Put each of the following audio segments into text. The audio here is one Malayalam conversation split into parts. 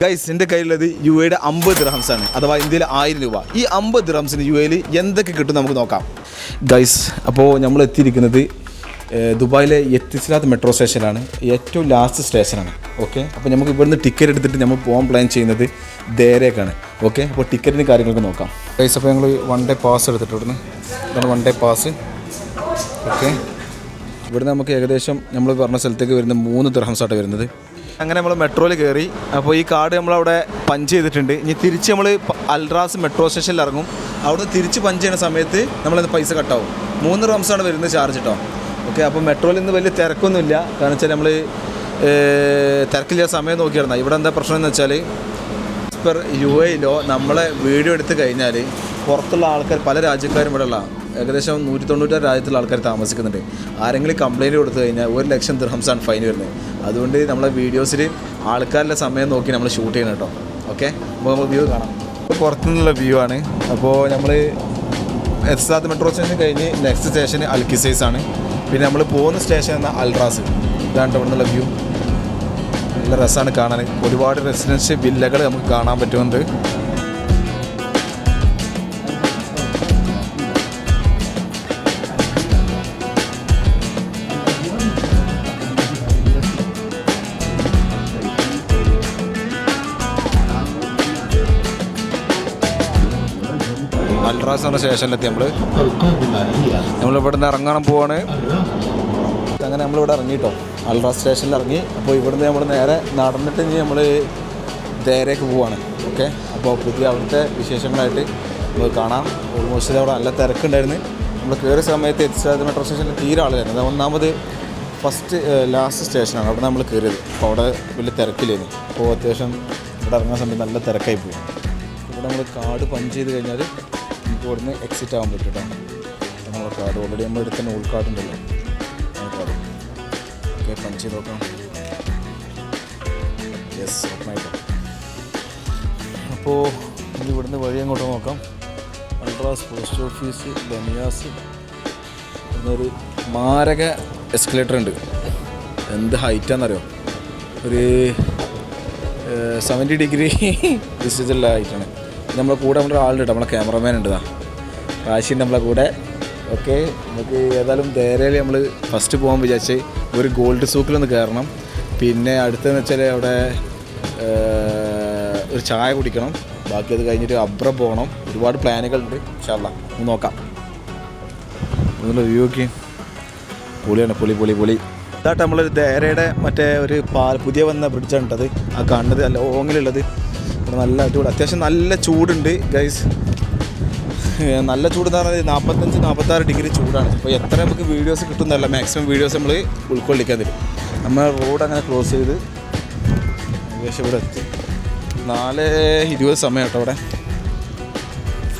ഗൈസ്, എൻ്റെ കയ്യിലുള്ളത് യു എയുടെ 50 ദിർഹംസാണ്, അഥവാ ഇന്ത്യയിലെ 1000 രൂപ. ഈ 50 ദിർഹംസിന് യു എയിൽ എന്തൊക്കെ കിട്ടും നമുക്ക് നോക്കാം. ഗൈസ്, അപ്പോൾ നമ്മൾ എത്തിയിരിക്കുന്നത് ദുബായിലെ എത്തിസ്ലാത്ത് മെട്രോ സ്റ്റേഷനാണ്. ഏറ്റവും ലാസ്റ്റ് സ്റ്റേഷനാണ്. ഓക്കെ, അപ്പോൾ നമുക്ക് ഇവിടുന്ന് ടിക്കറ്റ് എടുത്തിട്ട് നമ്മൾ പോകാൻ പ്ലാൻ ചെയ്യുന്നത് ദേരേക്കാണ്. ഓക്കെ, അപ്പോൾ ടിക്കറ്റിന് കാര്യങ്ങളൊക്കെ നോക്കാം. ഗൈസ്, അപ്പോൾ ഞങ്ങൾ 1 ഡേ പാസ് എടുത്തിട്ട് ഇവിടുന്ന് ഇതാണ് 1 ഡേ പാസ്. ഓക്കെ, ഇവിടുന്ന് നമുക്ക് ഏകദേശം നമ്മൾ പറഞ്ഞ സ്ഥലത്തേക്ക് വരുന്ന 3 ദിർഹംസാണ് വരുന്നത്. അങ്ങനെ നമ്മൾ മെട്രോയിൽ കയറി. അപ്പോൾ ഈ കാർഡ് നമ്മളവിടെ പഞ്ച് ചെയ്തിട്ടുണ്ട്. ഇനി തിരിച്ച് നമ്മൾ അൽറാസ് മെട്രോ സ്റ്റേഷനിൽ ഇറങ്ങും. അവിടുന്ന് തിരിച്ച് പഞ്ച് ചെയ്യുന്ന സമയത്ത് നമ്മളത് പൈസ കട്ടാവും. 3 ദിർഹംസാണ് വരുന്നത് ചാർജ് കേട്ടോ. ഓക്കെ, അപ്പോൾ മെട്രോയിൽ നിന്ന് വലിയ തിരക്കൊന്നുമില്ല. കാരണം വെച്ചാൽ നമ്മൾ തിരക്കില്ല സമയം നോക്കിയിരുന്ന. ഇവിടെ എന്താ പ്രശ്നം എന്ന് വെച്ചാൽ പെർ യു എയിലോ നമ്മളെ വീഡിയോ എടുത്ത് കഴിഞ്ഞാൽ പുറത്തുള്ള ആൾക്കാർ, പല രാജ്യക്കാരും ഇവിടെ ഉള്ള ഏകദേശം 196 രാജ്യത്തുള്ള ആൾക്കാർ താമസിക്കുന്നുണ്ട്. ആരെങ്കിലും കംപ്ലയിൻറ്റ് കൊടുത്തു കഴിഞ്ഞാൽ 1,00,000 ദിർഹംസാണ് ഫൈൻ വരുന്നത്. അതുകൊണ്ട് നമ്മളെ വീഡിയോസിൽ ആൾക്കാരുടെ സമയം നോക്കി നമ്മൾ ഷൂട്ട് ചെയ്യണം കേട്ടോ. ഓക്കെ, അപ്പോൾ നമ്മൾ വ്യൂ കാണാം. പുറത്തുനിന്നുള്ള വ്യൂ ആണ്. അപ്പോൾ നമ്മൾ എത്തിസ്ലാത്ത് മെട്രോ സ്റ്റേഷൻ കഴിഞ്ഞ് നെക്സ്റ്റ് സ്റ്റേഷൻ അൽക്കിസൈസ് ആണ്. പിന്നെ നമ്മൾ പോകുന്ന സ്റ്റേഷൻ എന്ന അൽറാസ്. ഇതാണ് ഇവിടെ നിന്നുള്ള വ്യൂ. നല്ല രസമാണ് കാണാൻ. ഒരുപാട് റെസിഡൻഷ്യൽ വില്ലകൾ നമുക്ക് കാണാൻ പറ്റുന്നുണ്ട്. അൽറാസ് എന്ന സ്റ്റേഷനിലെത്തി നമ്മളിവിടെ നിന്ന് ഇറങ്ങാൻ പോവാണ്. അങ്ങനെ നമ്മളിവിടെ ഇറങ്ങിയിട്ടോ, അൽറാസ് സ്റ്റേഷനിൽ ഇറങ്ങി. അപ്പോൾ ഇവിടുന്ന് നമ്മൾ നേരെ നടന്നിട്ട് ഇനി നമ്മൾ ദേരേക്ക് പോവാണ്. ഓക്കെ, അപ്പോൾ പുതിയ അവിടുത്തെ വിശേഷങ്ങളായിട്ട് നമുക്ക് കാണാം. ഓൾമോസ്റ്റ് അവിടെ നല്ല തിരക്കുണ്ടായിരുന്നു. നമ്മൾ കയറിയ സമയത്ത് എത്തിസ്ലാത്ത് മെട്രോ സ്റ്റേഷനിൽ തീരെ ആളായിരുന്നു. അത് ഒന്നാമത് ലാസ്റ്റ് സ്റ്റേഷനാണ്. അവിടെ നമ്മൾ കയറിയത്. അപ്പോൾ അവിടെ വലിയ തിരക്കില്ലായിരുന്നു. അപ്പോൾ അത്യാവശ്യം ഇവിടെ ഇറങ്ങുന്ന സമയത്ത് നല്ല തിരക്കായി പോയി. ഇവിടെ നമ്മൾ കാർഡ് പഞ്ച് ചെയ്ത് കഴിഞ്ഞാൽ നമുക്ക് ഇവിടുന്ന് എക്സിറ്റ് ആകാൻ പറ്റും കേട്ടോ. നമ്മളെ കാർഡ് ഓൾറെഡി നമ്മൾ എടുത്ത നോൾ കാർഡ് ഉണ്ടല്ലോ, കാർഡ്. ഓക്കെ, പഞ്ച് ചെയ്ത് നോക്കാം. യെസ്, ഓപ്പൺ ആയിട്ടോ. അപ്പോൾ ഇത് ഇവിടുന്ന് വഴി അങ്ങോട്ട് നോക്കാം. അൽറാസ് പോസ്റ്റ് ഓഫീസ്, ബനിയാസ് എന്നൊരു മാരക എസ്കലേറ്റർ ഉണ്ട്. എന്ത് ഹൈറ്റാണെന്നറിയോ? ഒരു 70 ഡിഗ്രി ഡിസ്റ്റൻസുള്ള ഹൈറ്റാണ്. നമ്മളെ കൂടെ നമ്മുടെ ആളുണ്ട്, നമ്മളെ ക്യാമറമാൻ ഉണ്ട്, റാഷിൻ്റെ നമ്മളെ കൂടെ. ഓക്കെ, നമുക്ക് ഏതായാലും ദേരയിൽ നമ്മൾ ഫസ്റ്റ് പോകാൻ വിചാരിച്ച് ഒരു ഗോൾഡ് സൂക്കിലൊന്ന് കയറണം. പിന്നെ അടുത്തെന്ന് വെച്ചാൽ അവിടെ ഒരു ചായ കുടിക്കണം. ബാക്കി അത് കഴിഞ്ഞിട്ട് അബ്ര പോകണം. ഒരുപാട് പ്ലാനുകളുണ്ട്. ഇൻഷാ അല്ലാഹ് നോക്കാം. ഒന്നുള്ള വ്യൂ ഒക്കെ പൊളിയാണ്. പൊളി ഇതായിട്ട് നമ്മളൊരു ദേരയുടെ മറ്റേ ഒരു പുതിയ വന്ന ബ്രിഡ്ജാണ് കേട്ടത്. ആ കാണുന്നത് അല്ല ഓങ്ങിലുള്ളത്. നല്ല അടിപൊളി. അത്യാവശ്യം നല്ല ചൂടുണ്ട് ഗൈസ്. നല്ല ചൂടെന്ന് പറഞ്ഞാൽ 45-46 ഡിഗ്രി ചൂടാണ്. അപ്പോൾ എത്ര നമുക്ക് വീഡിയോസ് കിട്ടുന്നതല്ല, മാക്സിമം വീഡിയോസ് നമ്മൾ ഉൾക്കൊള്ളിക്കാൻ തരും. നമ്മൾ റോഡ് അങ്ങനെ ക്രോസ് ചെയ്ത് ഏകദേശം ഇവിടെ എത്തി. 4:20 സമയം കേട്ടോ. ഇവിടെ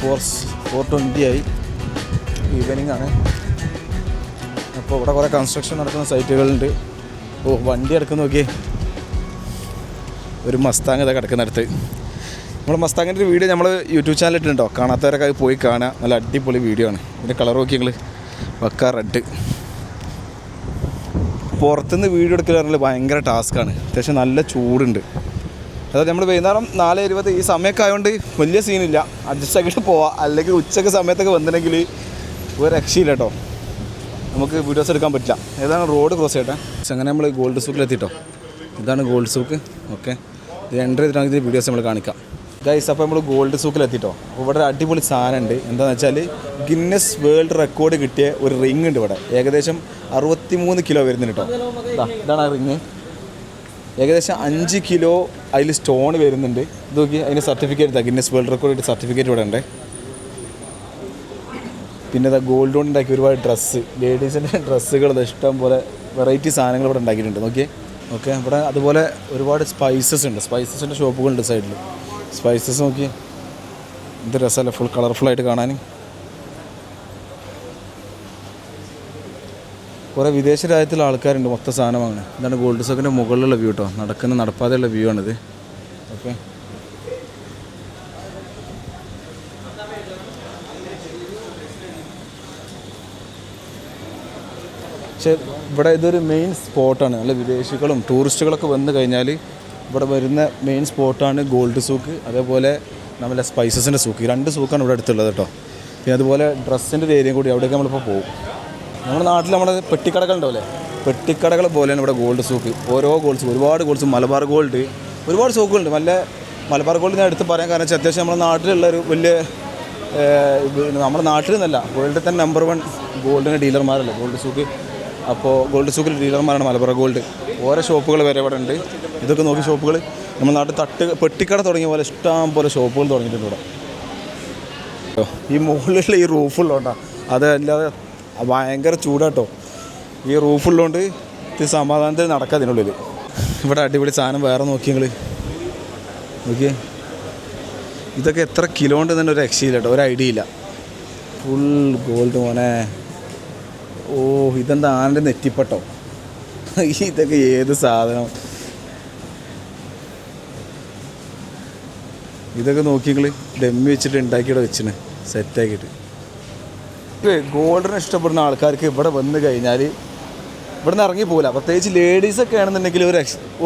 4:20 ആയി. ഈവനിങ് ആണ്. അപ്പോൾ ഇവിടെ കുറേ കൺസ്ട്രക്ഷൻ നടക്കുന്ന സൈറ്റുകളുണ്ട്. ഓ, വണ്ടി എടുക്കുന്ന നോക്കിയേ. ഒരു മസ്താങ് ഇതൊക്കെ കിടക്കുന്നിടത്ത്. നമ്മൾ മസ്താങ്ങിൻ്റെ ഒരു വീഡിയോ നമ്മൾ യൂട്യൂബ് ചാനലിട്ടുണ്ടോ, കാണാത്തവരൊക്കെ അത് പോയി കാണാം. നല്ല അടിപൊളി വീഡിയോ ആണ്. ഇതിൻ്റെ കളർ നോക്കി ഞങ്ങൾ വക്ക റെഡ്. പുറത്തുനിന്ന് വീഡിയോ എടുക്കൽ പറഞ്ഞാൽ ഭയങ്കര ടാസ്ക്കാണ്. അത്യാവശ്യം നല്ല ചൂടുണ്ട്. അതായത് നമ്മൾ വൈകുന്നേരം 4:20 ഈ സമയമൊക്കെ ആയതുകൊണ്ട് വലിയ സീനില്ല, അഡ്ജസ്റ്റ് ആക്കിയിട്ട് പോവാം. അല്ലെങ്കിൽ ഉച്ചയ്ക്ക് സമയത്തൊക്കെ വന്നിട്ടുണ്ടെങ്കിൽ ഒരു രക്ഷയില്ല കേട്ടോ, നമുക്ക് വീഡിയോസ് എടുക്കാൻ പറ്റില്ല. ഏതാണ് റോഡ് ക്രോസ് ചെയ്യട്ടെ. അങ്ങനെ നമ്മൾ ഗോൾഡ് സൂക്കിലെത്തിട്ടോ. ഇതാണ് ഗോൾഡ് സൂക്ക്. ഓക്കെ, ഇത് എൻ്റർ ചെയ്തിട്ടാണെങ്കിൽ ഇത് വീഡിയോസ് നമ്മൾ കാണിക്കാം ഗൈസ്. അപ്പോൾ നമ്മൾ ഗോൾഡ് സൂക്കിലെത്തിട്ടോ. അപ്പോൾ ഇവിടെ അടിപൊളി സാധനം ഉണ്ട്. എന്താണെന്ന് വെച്ചാൽ ഗിന്നസ് വേൾഡ് റെക്കോർഡ് കിട്ടിയ ഒരു റിങ് ഉണ്ട് ഇവിടെ. ഏകദേശം 63 കിലോ വരുന്നുണ്ട് കേട്ടോ. ഇതാണ് ആ റിങ്. ഏകദേശം 5 കിലോ അതിൽ സ്റ്റോൺ വരുന്നുണ്ട്. ഇത് നോക്കി, അതിൻ്റെ സർട്ടിഫിക്കറ്റ് ഇതാ, ഗിന്നസ് വേൾഡ് റെക്കോർഡ് സർട്ടിഫിക്കറ്റ് ഇവിടെ ഉണ്ട്. പിന്നെ ഇതാ ഗോൾഡ് കൊണ്ട് ഉണ്ടാക്കിയ ഒരുപാട് ഡ്രസ്സ്, ലേഡീസിൻ്റെ ഡ്രസ്സുകൾ ഇഷ്ടം പോലെ വെറൈറ്റി സാധനങ്ങൾ ഇവിടെ ഉണ്ടാക്കിയിട്ടുണ്ട്. നോക്കിയേ. ഓക്കെ, ഇവിടെ അതുപോലെ ഒരുപാട് സ്പൈസസ് ഉണ്ട്. സ്പൈസസിൻ്റെ ഷോപ്പുകളുണ്ട് സൈഡിൽ. സ്പൈസസ് നോക്കി, എന്ത് രസമല്ലേ, ഫുൾ കളർഫുള്ളായിട്ട് കാണാൻ. കുറേ വിദേശ രാജ്യത്തുള്ള ആൾക്കാരുണ്ട്. മൊത്തം സാധനമാണ്. ഇതാണ് ഗോൾഡ് സോക്കിൻ്റെ മുകളിലുള്ള വ്യൂ കേട്ടോ. നടപ്പാതെയുള്ള വ്യൂ ആണിത്. ഓക്കെ, പക്ഷേ ഇവിടെ ഇതൊരു മെയിൻ സ്പോട്ടാണ്. നല്ല വിദേശികളും ടൂറിസ്റ്റുകളൊക്കെ വന്നു കഴിഞ്ഞാൽ ഇവിടെ വരുന്ന മെയിൻ സ്പോട്ടാണ് ഗോൾഡ് സൂക്ക്, അതേപോലെ നമ്മളെ സ്പൈസസിൻ്റെ സൂക്ക്. ഈ 2 സൂക്കാണ് ഇവിടെ അടുത്തുള്ളത് കേട്ടോ. പിന്നെ അതുപോലെ ഡ്രസ്സിൻ്റെ ഒരു ഏരിയയും കൂടി, അവിടേക്ക് നമ്മളിപ്പോൾ പോകും. നമ്മുടെ നാട്ടിൽ നമ്മുടെ പെട്ടിക്കടകൾ ഉണ്ടാവില്ലേ, പെട്ടിക്കടകൾ പോലെയാണ് ഇവിടെ ഗോൾഡ് സൂക്ക്. ഓരോ ഗോൾഡ് സൂക്ക്, ഒരുപാട് ഗോൾഡ് സൂക്ക്, മലബാർ ഗോൾഡ്, ഒരുപാട് സൂക്കുകളുണ്ട്. നല്ല മലബാർ ഗോൾഡ് ഞാൻ എടുത്ത് പറയാൻ കാരണം വെച്ചാൽ അത്യാവശ്യം നമ്മുടെ നാട്ടിലുള്ളൊരു വലിയ നമ്മുടെ നാട്ടിൽ നിന്നല്ല, വേൾഡിൽ തന്നെ നമ്പർ 1 ഗോൾഡിൻ്റെ ഡീലർമാരല്ലേ ഗോൾഡ് സൂക്ക്. അപ്പോൾ ഗോൾഡ് സൂക്കിൽ ഡീലർമാരാണ് മലബാർ ഗോൾഡ്. ഓരോ ഷോപ്പുകൾ വരെ ഇവിടെ ഉണ്ട്. ഇതൊക്കെ നോക്കി ഷോപ്പുകൾ നമ്മുടെ നാട്ടിൽ പെട്ടിക്കട തുടങ്ങിയ പോലെ ഇഷ്ടം പോലെ ഷോപ്പുകൾ തുടങ്ങിയിട്ടുണ്ട് ഇവിടെ. ഈ മുകളിലുള്ള ഈ റൂഫുള്ളതുകൊണ്ടാണ്, അതല്ലാതെ ഭയങ്കര ചൂടാട്ടോ. ഈ റൂഫുള്ളതുകൊണ്ട് ഇത് സമാധാനത്തിൽ നടക്കാം അതിനുള്ളിൽ. ഇവിടെ അടിപൊളി സാധനം വേറെ നോക്കിയെങ്കിൽ നോക്കിയേ, ഇതൊക്കെ എത്ര കിലോ ഉണ്ട് തന്നെ ഒരു രക്ഷയില്ല കേട്ടോ, ഒരു ഐഡിയ ഇല്ല. ഫുൾ ഗോൾഡ് മോനെ. ഓ, ഇതെന്താ ആൻ്റെ നെറ്റിപ്പട്ടോ? ഇതൊക്കെ ഏത് സാധനം? ഇതൊക്കെ നോക്കിയെങ്കിൽ ഡമ്മി വെച്ചിട്ട് ഉണ്ടാക്കിയിട്ട് വെച്ചിന് സെറ്റാക്കിയിട്ട്. ഗോൾഡിന് ഇഷ്ടപ്പെടുന്ന ആൾക്കാർക്ക് ഇവിടെ വന്നു കഴിഞ്ഞാൽ ഇവിടെ നിന്ന് ഇറങ്ങി പോകില്ല. പ്രത്യേകിച്ച് ലേഡീസൊക്കെ ആണെന്നുണ്ടെങ്കിൽ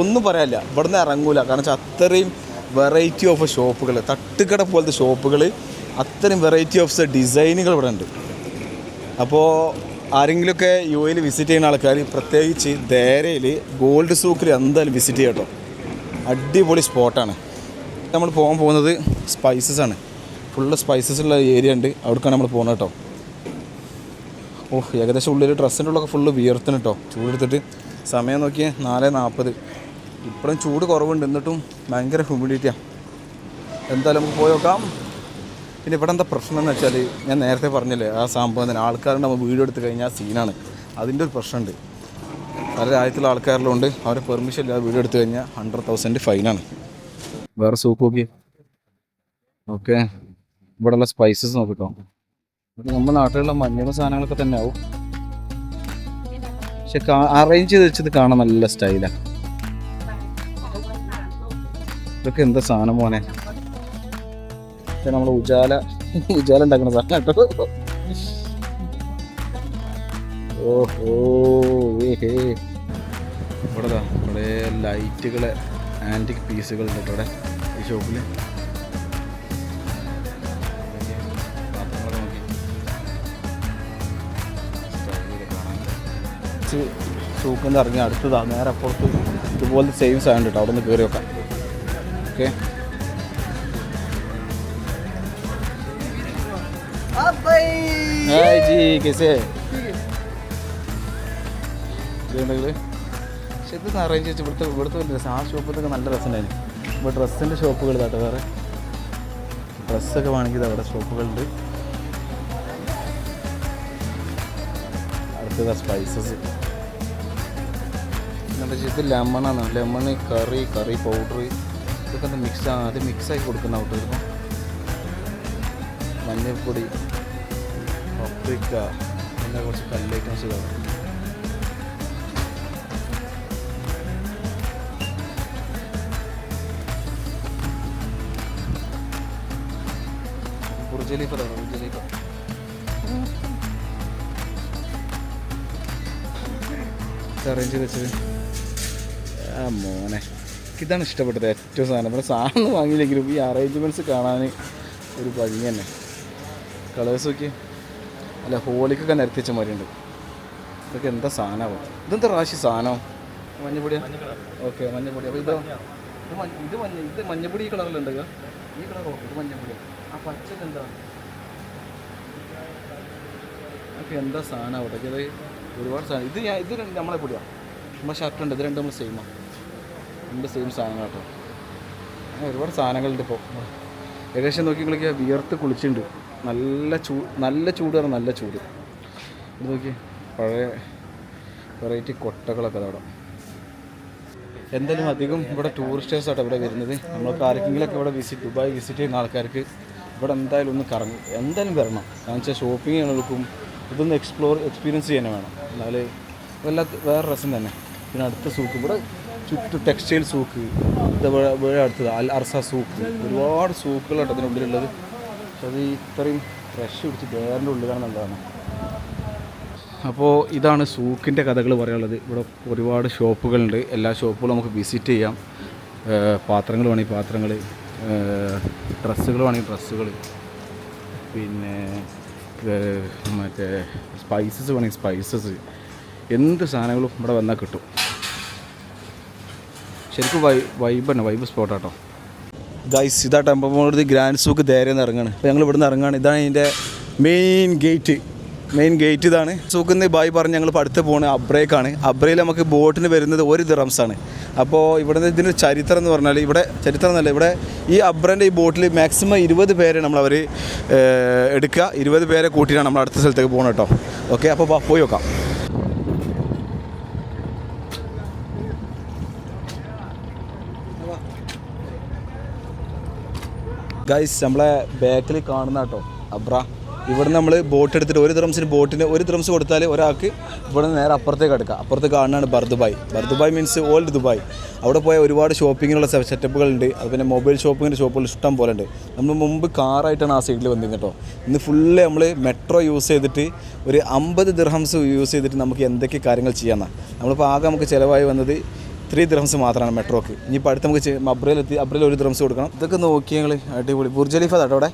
ഒന്നും പറയാനില്ല, ഇവിടെ നിന്ന് ഇറങ്ങൂല. കാരണം വെച്ചാൽ അത്രയും വെറൈറ്റി ഓഫ് ഷോപ്പുകൾ, തട്ടുകട പോലത്തെ ഷോപ്പുകൾ, അത്രയും വെറൈറ്റി ഓഫ് ഡിസൈനുകൾ ഇവിടെ ഉണ്ട്. അപ്പോൾ ആരെങ്കിലുമൊക്കെ യു എയിൽ വിസിറ്റ് ചെയ്യുന്ന ആൾക്കാർ പ്രത്യേകിച്ച് ദേരയിൽ ഗോൾഡ് സൂക്കിൽ എന്തായാലും വിസിറ്റ് ചെയ്യാം കേട്ടോ. അടിപൊളി സ്പോട്ടാണ്. നമ്മൾ പോകാൻ പോകുന്നത് സ്പൈസസ് ആണ്. ഫുള്ള് സ്പൈസസ് ഉള്ള ഏരിയ ഉണ്ട്, അവിടേക്കാണ് നമ്മൾ പോകുന്നത് കേട്ടോ. ഏകദേശം ഉള്ളിൽ ഡ്രസ്സിൻ്റെ ഉള്ളൊക്കെ ഫുള്ള് വിയർത്തിന് കേട്ടോ, ചൂടെടുത്തിട്ട്. സമയം നോക്കിയേ 4:40. ഇപ്പോഴും ചൂട് കുറവുണ്ട്, എന്നിട്ടും ഭയങ്കര ഹ്യൂമിഡിറ്റിയാണ്. എന്തായാലും നമുക്ക് പോയി നോക്കാം. പിന്നെ ഇവിടെ എന്താ പ്രശ്നം എന്ന് വെച്ചാൽ, ഞാൻ നേരത്തെ പറഞ്ഞില്ലേ ആ സംഭവം തന്നെ, ആൾക്കാരുടെ നമ്മൾ വീഡിയോ എടുത്ത് കഴിഞ്ഞാൽ സീനാണ്. അതിൻ്റെ ഒരു പ്രശ്നമുണ്ട്. പല രാജ്യത്തുള്ള ആൾക്കാരിലുണ്ട്, അവരെ പെർമിഷൻ ഇല്ലാതെ വീഡിയോ എടുത്തു കഴിഞ്ഞാൽ 100,000 ഫൈനാണ്. വേറെ സൂപ്പ് നോക്കി. ഓക്കെ, ഇവിടെയുള്ള സ്പൈസസ് നോക്കിട്ടോ. നമ്മുടെ നാട്ടിലുള്ള മഞ്ഞളും സാധനങ്ങളൊക്കെ തന്നെ ആവും, പക്ഷെ അറേഞ്ച് ചെയ്ത് വെച്ചത് കാണാൻ നല്ല സ്റ്റൈലാണ്. ഇതൊക്കെ എന്താ സാധനം മോനെ? നമ്മൾ ഉജാല ഉണ്ടാക്കുന്ന സാധനം കേട്ടോ. ഓഹോ, ഇവിടെ ലൈറ്റുകളെ ആൻറ്റിക് പീസുകൾ ഉണ്ട് ഇവിടെ ഈ ഷോപ്പിൽ. സൂക്കിൽ നിന്ന് ഇറങ്ങി അടുത്തതാണ് നേരെ അപ്പുറത്ത് ഇതുപോലത്തെ സെയിം സാധനം കേട്ടോ, അവിടെ നിന്ന് കയറി വെക്കാം. ഓക്കെ, പക്ഷെ ഇത് അറേഞ്ച് വെച്ച് ഇവിടുത്തെ രസം. ആ ഷോപ്പിലൊക്കെ നല്ല രസമുണ്ടായിരുന്നു. ഇപ്പോൾ ഡ്രസ്സിൻ്റെ ഷോപ്പുകൾ കേട്ടോ, വേറെ ഡ്രസ്സൊക്കെ വേണമെങ്കിൽ അവിടെ ഷോപ്പുകളുണ്ട്. അടുത്തത് സ്പൈസസ്. എന്താ വെച്ചാൽ ഇത് ലെമണാണ്, ലെമൺ കറി പൗഡർ ഇതൊക്കെ എന്താ മിക്സാണ്, അത് മിക്സാക്കി കൊടുക്കുന്ന ഔട്ട് വരുമ്പോൾ. മഞ്ഞൾപ്പൊടി, പപ്രിക്ക, പിന്നെ കുറച്ച് കല്ലേറ്റംസ് കാണും. ബുർജലീഫ അറേഞ്ച് ചെയ്ത് വെച്ചത്. മോനെ, ഇതാണ് ഇഷ്ടപ്പെട്ടത് ഏറ്റവും സാധനം. നമ്മുടെ സാധനം വാങ്ങിയില്ലെങ്കിലും ഈ അറേഞ്ച്മെൻറ്റ്സ് കാണാൻ ഒരു ഭംഗി തന്നെ. കളേഴ്സ് നോക്കി അല്ല, ഹോളിക്കൊക്കെ നിരത്തിച്ച മാതിരിയുണ്ട്. ഇതൊക്കെ എന്താ സാധനമാവും? ഇതെന്താ റാശി സാധനം? മഞ്ഞപ്പൊടിയാണ്. ഓക്കെ, മഞ്ഞപ്പൊടി. അപ്പോൾ ഇത് മഞ്ഞപ്പൊടി ഈ കളറിലുണ്ട്. ഈ കളർ ഓക്കെ, ഇത് മഞ്ഞപ്പൊടിയാണ്. ആ പച്ചക്ക് എന്താ? ഓക്കെ, എന്താ സാധനമാവട്ടെ. ഇത് ഒരുപാട് സാധനം. ഇത് നമ്മളെ പൊടിയാണ്. നമ്മുടെ ഷർട്ടുണ്ട്, ഇത് രണ്ടും നമ്മൾ സെയിമാണ്. രണ്ട് സെയിം സാധനങ്ങൾ കേട്ടോ. അങ്ങനെ ഒരുപാട് സാധനങ്ങളുണ്ട് ഇപ്പോൾ. ഏകദേശം നോക്കിയെങ്കിലൊക്കെ വിയർത്ത് കുളിച്ചിട്ടുണ്ട്. നല്ല ചൂട് പറഞ്ഞാൽ നല്ല ചൂട്. ഇത് നോക്കി പഴയ വെറൈറ്റി കൊട്ടകളൊക്കെ അവിടെ. എന്തായാലും അധികം ഇവിടെ ടൂറിസ്റ്റേഴ്സാണ് ഇവിടെ വരുന്നത്. നമ്മൾക്ക് ആർക്കെങ്കിലൊക്കെ ഇവിടെ ദുബായ് വിസിറ്റ് ചെയ്യുന്ന ആൾക്കാർക്ക് ഇവിടെ എന്തായാലും ഒന്ന് കറങ്ങും, എന്തായാലും വരണം. കാരണം വെച്ചാൽ ഷോപ്പിംഗ് ചെയ്യണവർക്കും ഇതൊന്ന് എക്സ്പീരിയൻസ് ചെയ്യാൻ വേണം. എന്നാലേ വേറെ രസം തന്നെ. പിന്നെ അടുത്ത സൂക്ക് ഇവിടെ ചുറ്റും ടെക്സ്റ്റൈൽ സൂക്ക്, ഇവിടെ അടുത്തത് അൽ അർസ സൂക്ക്, ഒരുപാട് സൂക്കുകളാണ് അതിനുള്ളിലുള്ളത്. പക്ഷെ അത് ഇത്രയും ഫ്രഷ് പിടിച്ച് വേറിൻ്റെ ഉള്ളിലാണ് നല്ലതാണ്. അപ്പോൾ ഇതാണ് സൂക്കിൻ്റെ കഥകൾ പറയാനുള്ളത്. ഇവിടെ ഒരുപാട് ഷോപ്പുകളുണ്ട്, എല്ലാ ഷോപ്പുകളും നമുക്ക് വിസിറ്റ് ചെയ്യാം. പാത്രങ്ങൾ വേണമെങ്കിൽ പാത്രങ്ങൾ, ഡ്രസ്സുകൾ വേണമെങ്കിൽ ഡ്രസ്സുകൾ, പിന്നെ മറ്റേ സ്പൈസസ് വേണമെങ്കിൽ സ്പൈസസ്, എന്ത് സാധനങ്ങളും ഇവിടെ വന്നാൽ കിട്ടും. ശരിക്കും വൈബ് സ്പോട്ടാട്ടോ ഗൈസ്. ഇതാട്ടോ നമ്മൾ ഗ്രാൻഡ് സൂക്ക് ധൈര്യം ഇറങ്ങാണ്. അപ്പോൾ ഞങ്ങൾ ഇവിടുന്ന് ഇറങ്ങുകയാണ്. ഇതാണ് ഇതിൻ്റെ മെയിൻ ഗേറ്റ് ഇതാണ്. സൂക്കിന്ന് ബായ് പറഞ്ഞ് ഞങ്ങൾ ഇപ്പോൾ അടുത്ത് പോകുന്നത് അബ്രേക്കാണ്. അബ്രയിൽ നമുക്ക് ബോട്ടിന് വരുന്നത് 1 ദിറംസാണ്. അപ്പോൾ ഇവിടുന്ന് ഇതിന് ചരിത്രം എന്ന് പറഞ്ഞാൽ, ഇവിടെ ചരിത്രം എന്നല്ല, ഇവിടെ ഈ അബ്രേൻ്റെ ഈ ബോട്ടിൽ മാക്സിമം 20 പേരെ നമ്മളവർ എടുക്കുക. 20 പേരെ കൂട്ടിയിട്ടാണ് നമ്മൾ അടുത്ത സ്ഥലത്തേക്ക് പോകുന്നത് കേട്ടോ. ഓക്കെ, അപ്പോൾ പോയി നോക്കാം. ഗൈസ്, നമ്മളെ ബാക്കിൽ കാണുന്ന കേട്ടോ അബ്ര. ഇവിടെ നമ്മൾ ബോട്ട് എടുത്തിട്ട് 1 ദിറംസിന് ബോട്ടിന് 1 ദിറംസ് കൊടുത്താൽ ഒരാൾക്ക് ഇവിടെ നേരെ അപ്പുറത്തേക്ക് എടുക്കാം. അപ്പുറത്ത് കാണുന്നതാണ് ബർദുബായ് മീൻസ് ഓൾഡ് ദുബായ്. അവിടെ പോയ ഒരുപാട് ഷോപ്പിങ്ങിനുള്ള സെറ്റപ്പുകളുണ്ട്. അതുപോലെ മൊബൈൽ ഷോപ്പിങ്ങിൻ്റെ ഷോപ്പുകൾ ഇഷ്ടം പോലെ ഉണ്ട്. നമ്മൾ മുമ്പ് കാറായിട്ടാണ് ആ സൈഡിൽ വന്നിരുന്നത് കേട്ടോ. ഇന്ന് ഫുള്ള് നമ്മൾ മെട്രോ യൂസ് ചെയ്തിട്ട് ഒരു 50 ദിർഹംസ് യൂസ് ചെയ്തിട്ട് നമുക്ക് എന്തൊക്കെ കാര്യങ്ങൾ ചെയ്യാമെന്നാണ്. നമ്മളിപ്പോൾ ആകെ നമുക്ക് ചിലവായി വന്നത് 3 ദിർഹംസ് മാത്രമാണ് മെട്രോക്ക്. ഇനിയിപ്പോൾ അടുത്ത് നമുക്ക് അബ്രയിൽ 1 ദിർഹംസ് കൊടുക്കണം. ഇതൊക്കെ നോക്കി ഞങ്ങൾ അടിപൊളി. ബുർജ് ഖലീഫ കേട്ടോ അവിടെ.